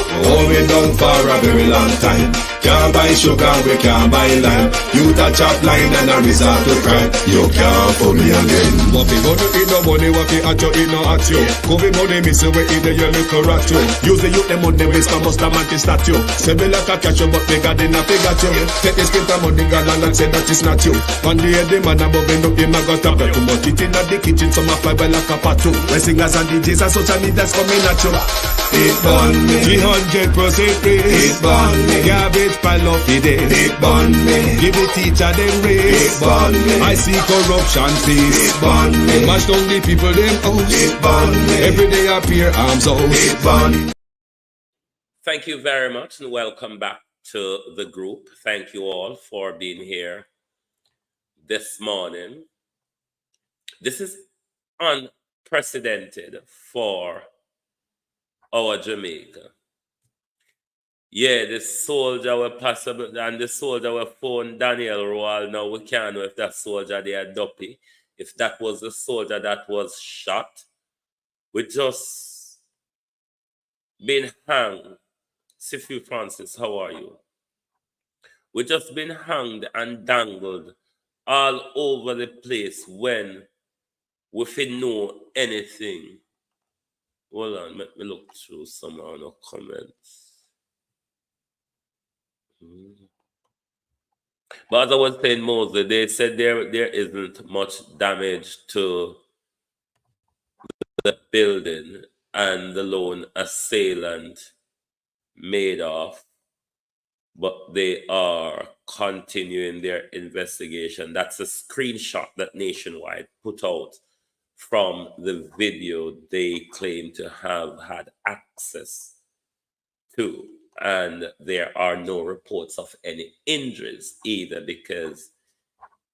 You hold me down for a very long time. Can't buy sugar, we can't buy lime. You touch up line and a resort to cry. You can't for me again. What we gonna eat no money, what we at you, eat no at you. Covid money, miss away in the yellow rat you. Use the youth, the money, waste a must a man to statue. Say me like a catch you, but me got in a figure you. Take this skin from money, girl, and say that is not you. One day the man above end up, him a got up. Too much eating at the kitchen, some a fly by like a patu. When singers and DJs and social media's coming at you. It burn me. 300% raise. It burn me. Garbage pile up the day. It burn me. Give the teacher them raise. It burn me. I see corruption face. It burn me. Mash down the people them house. It burn me. Every day appear arms out. It burn. Thank you very much and welcome back to the group. Thank you all for being here this morning. This is unprecedented for our Jamaica. Yeah, the soldier were possible, and the soldier were phone Daniel Royal. Now we can't know if that soldier they are duppy. If that was the soldier that was shot, we just been hanged. Sifu Francis, how are you? We just been hanged and dangled all over the place when we didn't know anything. Hold on, let me look through some of the comments. But as I was saying, Moses, they said there isn't much damage to the building and the lone assailant made off, but they are continuing their investigation. That's a screenshot that Nationwide put out from the video they claim to have had access to. And there are no reports of any injuries either, because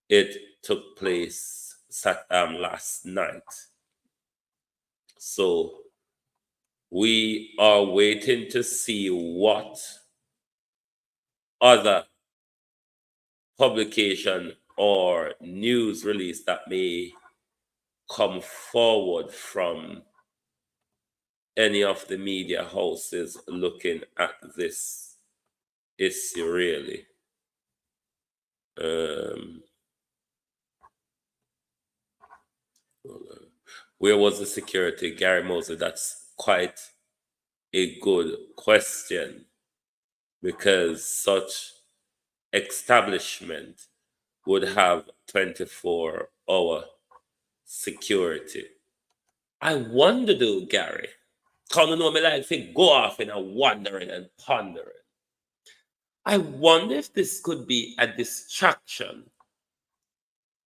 it took place last night. So we are waiting to see what other publication or news release that may come forward from any of the media houses looking at this issue, really. Where was the security? Gary Moser, that's quite a good question, because such establishment would have 24-hour security. I wonder though, Gary, come to know me like if go off in a wondering and pondering. I wonder if this could be a distraction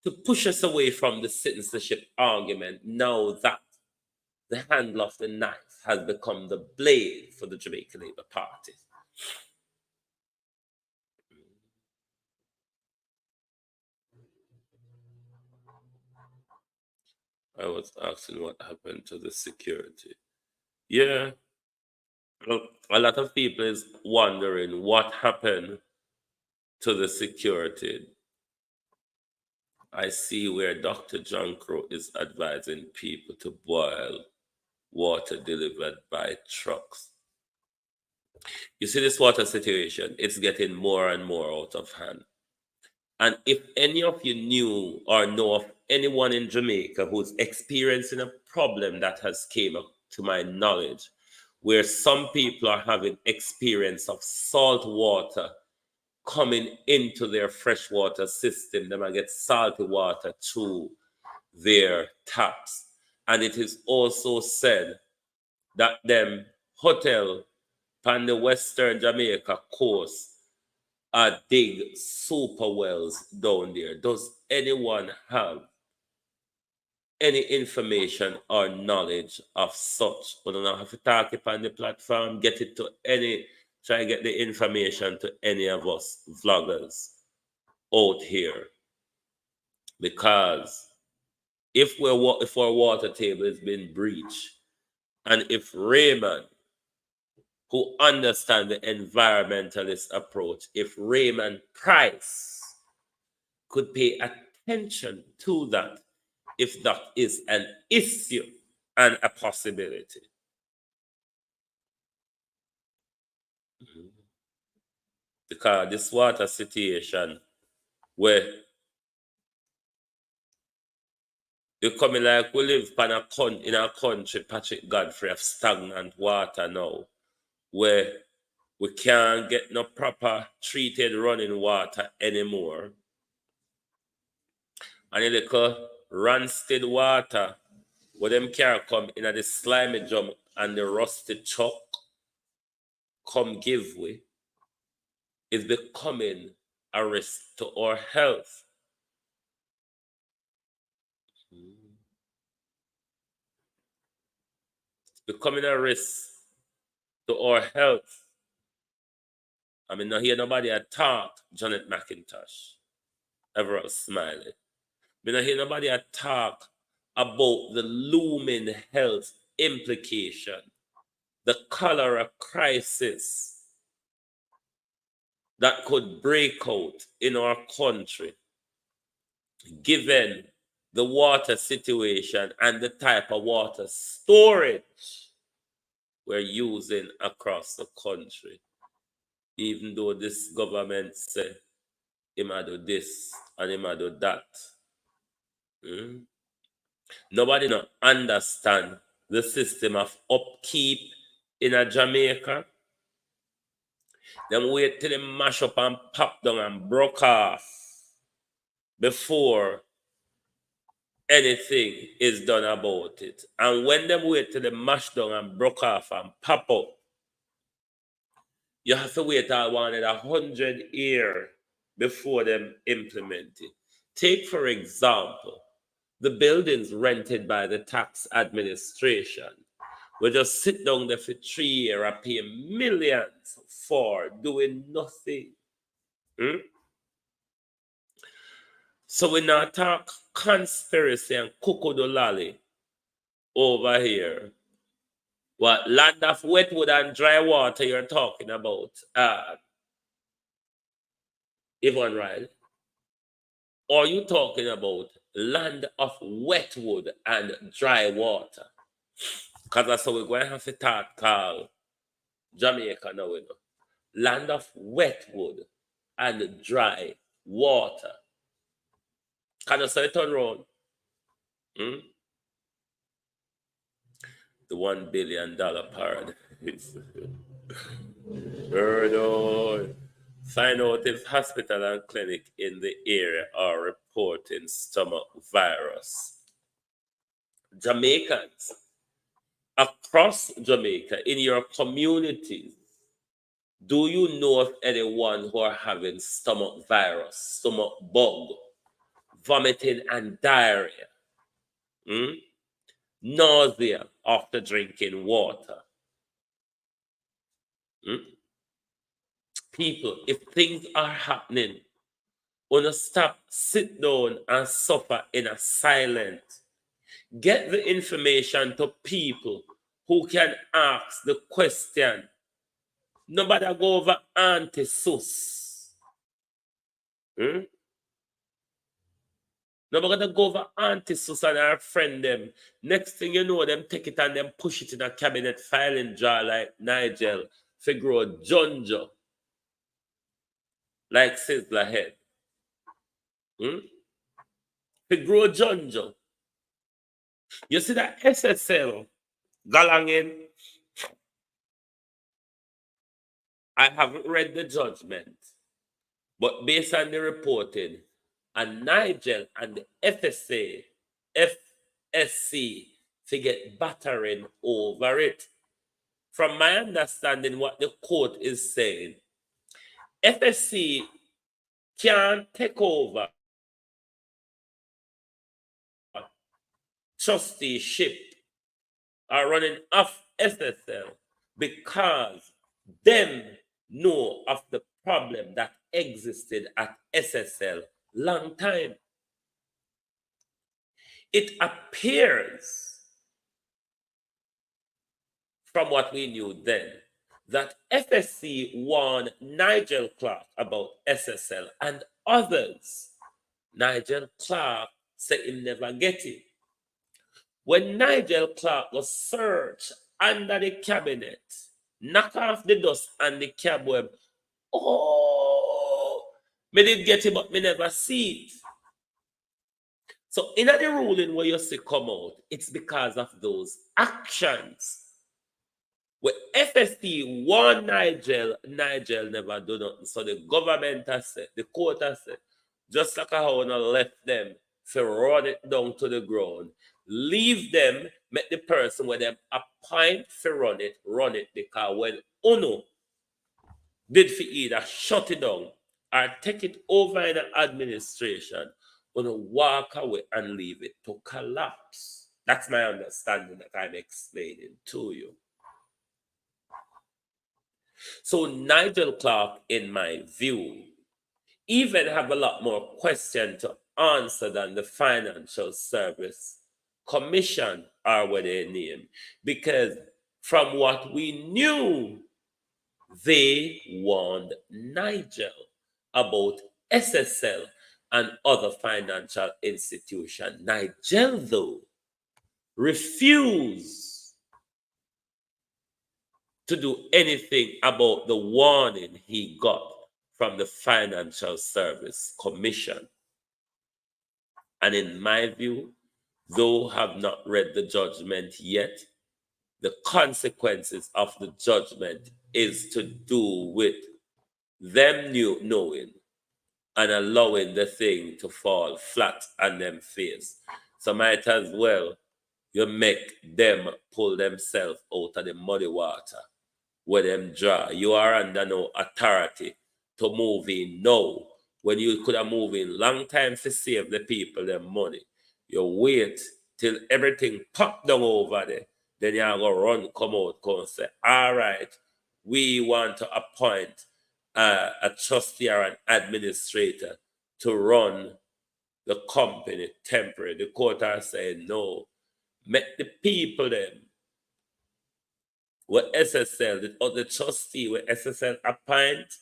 to push us away from the citizenship argument now that the handle of the knife has become the blade for the Jamaican Labour Party. I was asking what happened to the security. Yeah, a lot of people is wondering what happened to the security. I see where Dr. John Crow is advising people to boil water delivered by trucks. You see this water situation, it's getting more and more out of hand. And if any of you knew or know of anyone in Jamaica who's experiencing a problem that has came up to my knowledge, where some people are having experience of salt water coming into their freshwater system, they might get salty water through their taps. And it is also said that them hotel on the Western Jamaica coast dig super wells down there. Does anyone have any information or knowledge of such? We don't have to talk it on the platform, get it to any, try to get the information to any of us vloggers out here. Because if our water table has been breached, and if Raymond, who understand the environmentalist approach, if Raymond Price could pay attention to that, if that is an issue and a possibility. Because this water situation where you coming like we live in a country, Patrick Godfrey, of stagnant water now, where we can't get no proper treated running water anymore. And a little rancid water, where them can come in the slimy drum and the rusty chuck come give way, is becoming a risk to our health. It's becoming a risk to our health. I mean, not hear nobody talk Janet McIntosh. Everyone smiling. I not hear nobody talk about the looming health implication, the cholera crisis that could break out in our country, given the water situation and the type of water storage we're using across the country. Even though this government say, he might do this and he might do that. Nobody not understand the system of upkeep in a Jamaica. Them wait till they mash up and pop down and broke off before anything is done about it. And when them wait till they mash down and broke off and pop up, you have to wait 100 years before them implement it. Take, for example, the buildings rented by the tax administration. We just sit down there for 3 years and pay millions for doing nothing. So we now talk conspiracy and kukodolali over here. What land of wetwood and dry water you're talking about? Yvonne Riley? Or are you talking about land of wetwood and dry water? Because that's how we're going to have to talk called Jamaica now, you know. Land of wetwood and dry water. Can you say it turn around? The $1 billion paradise. Find out if hospital and clinic in the area are reporting stomach virus. Jamaicans across Jamaica, in your communities, do you know of anyone who are having stomach virus, stomach bug, vomiting and diarrhea, nausea after drinking water? People, if things are happening, wanna stop, sit down and suffer in a silence. Get the information to people who can ask the question. Nobody go over Auntie Sus. Nobody go over Auntie Sus and her friend them. Next thing you know, them take it and them push it in a cabinet filing jar like Nigel. Figure Jonjo. Like Sizzler head. Figure Jonjo. You see that SSL galangin? I haven't read the judgment, but based on the reporting, and Nigel and the FSC to get battering over it. From my understanding, what the court is saying, FSC can't take over trusteeship are running off SSL because them know of the problem that existed at SSL long time. It appears from what we knew then that FSC warned Nigel Clark about SSL and others. Nigel Clark said he never get it. When Nigel Clark was searched under the cabinet, knock off the dust and the cobweb, all Me did get it, but me never see it. So in the ruling where you see come out, it's because of those actions. Where FST warned Nigel never do nothing. So the government has said, the court has said, just like how I left them to run it down to the ground, leave them, make the person where them appoint to run it, because when Uno did for either shut it down or take it over in the administration, Uno walk away and leave it to collapse. That's my understanding that I'm explaining to you. So Nigel Clark, in my view, even have a lot more questions to answer than the Financial Service Commission or what they name. Because from what we knew, they warned Nigel about SSL and other financial institutions. Nigel, though, refused to do anything about the warning he got from the Financial Service Commission. And in my view, though have not read the judgment yet, the consequences of the judgment is to do with them knowing and allowing the thing to fall flat on them face. So might as well you make them pull themselves out of the muddy water where them draw. You are under no authority to move in now when you could have moved in long time to save the people their money. You wait till everything pop down over there. Then you're going to come out and say, all right, we want to appoint a trustee or an administrator to run the company temporary. The court has said, no, make the people them. What SSL, the trustee, what SSL appoint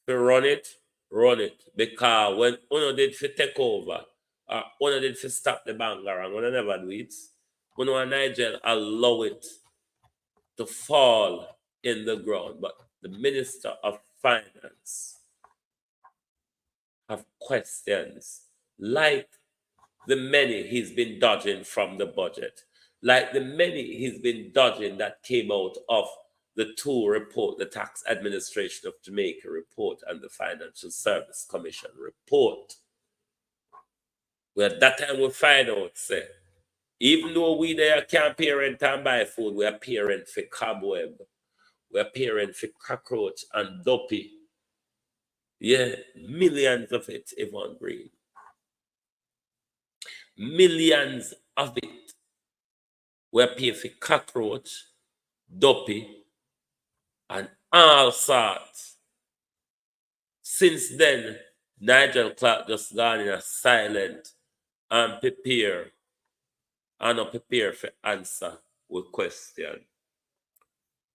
to run it. Because when Uno did for take over, or Uno did for stop the banger, and Uno never do it, Uno and Nigel allow it to fall in the ground. But the Minister of Finance have questions, like the many he's been dodging from the budget, like the many he's been dodging that came out of the two report, the Tax Administration of Jamaica report and the Financial Service Commission report. Well, at that time we find out, say, even though we there can't parent and buy food, we are parent for cobweb, we are parent for cockroach and duppy. Yeah, millions of it, Yvonne Green. Millions of it were paid for cockroach, duppy, and all sorts. Since then, Nigel Clark just gone in a silent and prepare for answer with question.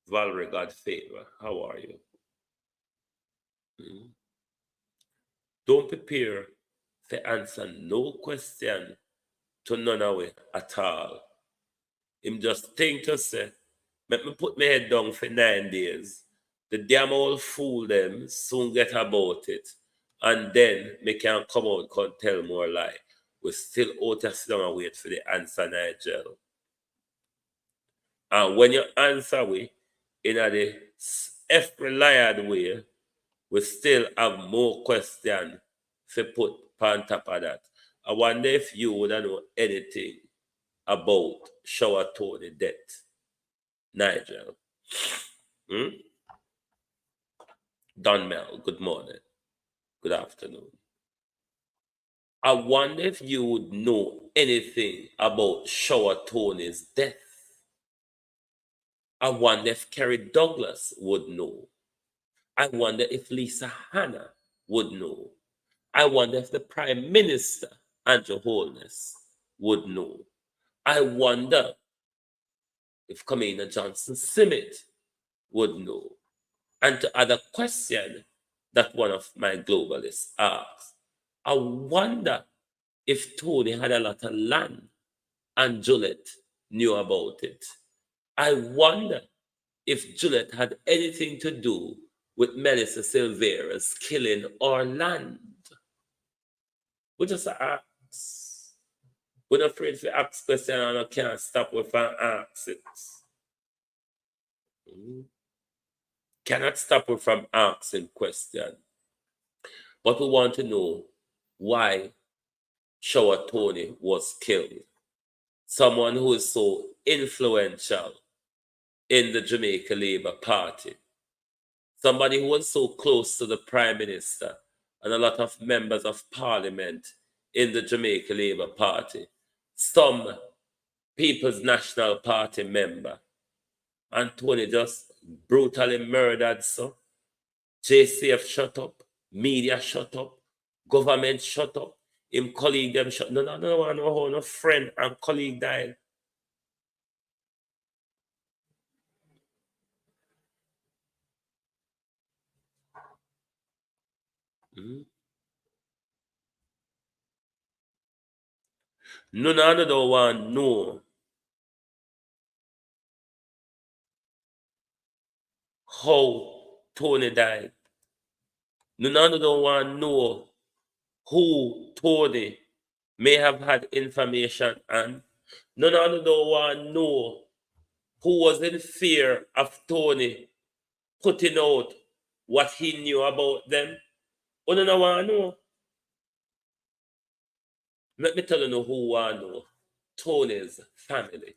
Valerie Godfavor, how are you? Don't prepare to answer no question to none of it at all. Him just think to say, let me put my head down for 9 days. The damn old fool them soon get about it. And then me can come out and tell more lie. We still out to sit down and wait for the answer, Nigel. And when you answer we in the F-relied way, we still have more questions to put on top of that. I wonder if you would know anything about Shower Toney death, Nigel. Don Mel, good morning. Good afternoon. I wonder if you would know anything about Shower Toney's death. I wonder if Kerry Douglas would know. I wonder if Lisa Hanna would know. I wonder if the Prime Minister, Andrew Holness, would know. I wonder if Kamina Johnson-Simmet would know. And to other question that one of my globalists asked, I wonder if Tony had a lot of land and Juliet knew about it. I wonder if Juliet had anything to do with Melissa Silvera's killing our land? We just ask. We're not afraid to ask questions and I can't stop with an ask it. Cannot stop her from asking questions. But we want to know why Shower Toney was killed. Someone who is so influential in the Jamaica Labour Party. Somebody who was so close to the Prime Minister and a lot of members of Parliament in the Jamaica Labour Party. Some People's National Party member. And Toney just brutally murdered, so. JCF shut up, media shut up, government shut up, him colleague them shut. No friend and colleague died. None don't want know how Toney died. None don't want know who Toney may have had information on. None don't want know who was in fear of Toney putting out what he knew about them. None don't want know. Let me tell you who I know. Toney's family.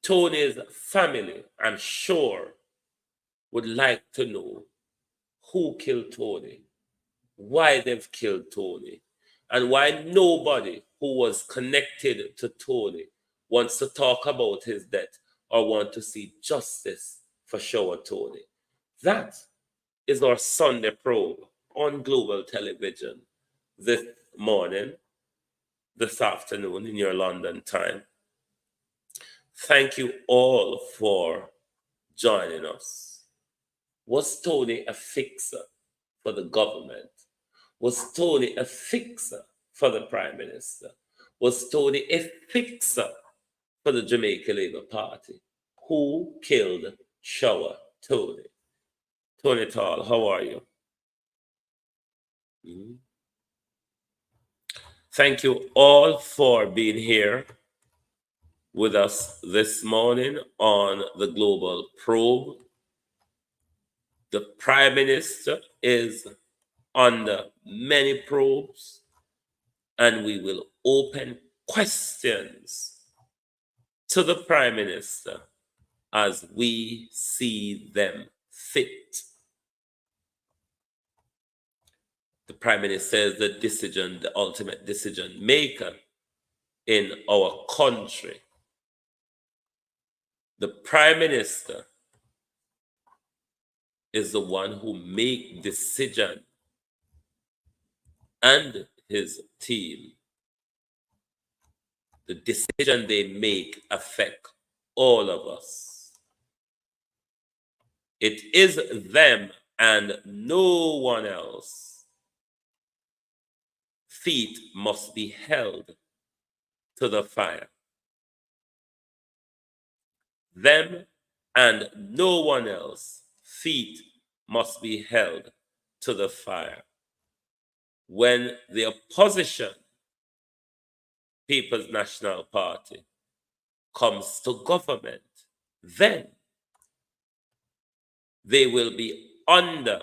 Toney's family, I'm sure, would like to know who killed Toney, why they've killed Toney, and why nobody who was connected to Toney wants to talk about his death or want to see justice for Shower Toney. That is our Sunday probe on global television this morning, this afternoon in your London time. Thank you all for joining us. Was Toney a fixer for the government? Was Toney a fixer for the Prime Minister? Was Toney a fixer for the Jamaica Labour Party? Who killed Shower Toney? Tony Tall, how are you? Thank you all for being here with us this morning on the Global Probe. The Prime Minister is under many probes, and we will open questions to the Prime Minister as we see them fit. The Prime Minister is the ultimate decision maker in our country. The Prime Minister is the one who makes decisions, and his team. The decision they make affect all of us. It is them and no one else. Feet must be held to the fire. Them and no one else. Feet must be held to the fire. When the opposition, People's National Party, comes to government, then they will be under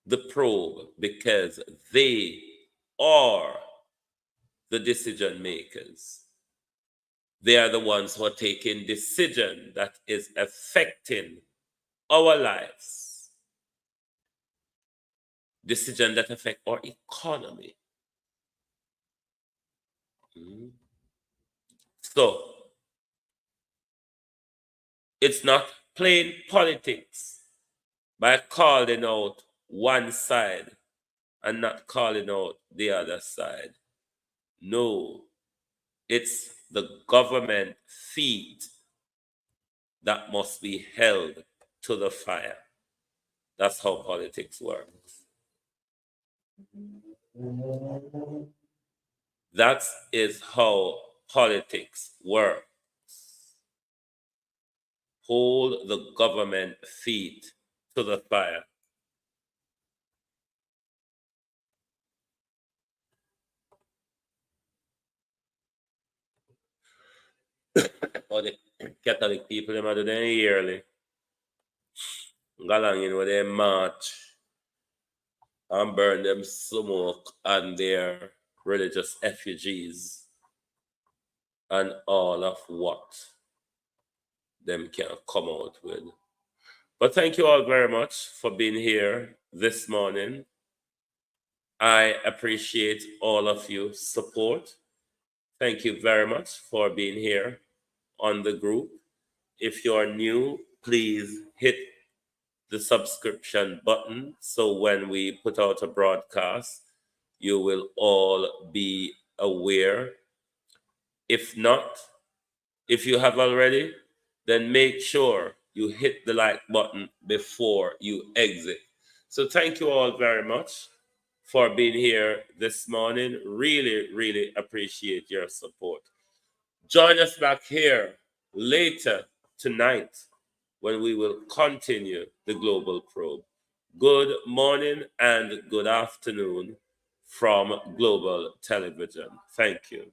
the probe because they are the decision makers. They are the ones who are taking decision that is affecting our lives. Decision that affect our economy. So, it's not plain politics by calling out one side and not calling out the other side. No, it's the government feet that must be held to the fire. That's how politics works. That is how politics works. hold the government feet to the fire. Or the Catholic people, them are doing yearly. Galang in where they march and burn them smoke and their religious effigies and all of what them can come out with. But thank you all very much for being here this morning. I appreciate all of your support. Thank you very much for being here on the group. If you're new, please hit the subscription button so when we put out a broadcast, you will all be aware. If not, if you have already, then make sure you hit the like button before you exit. So thank you all very much for being here this morning. Really, really appreciate your support. Join us back here later tonight when we will continue the Global Probe. Good morning and good afternoon from Global Television. Thank you.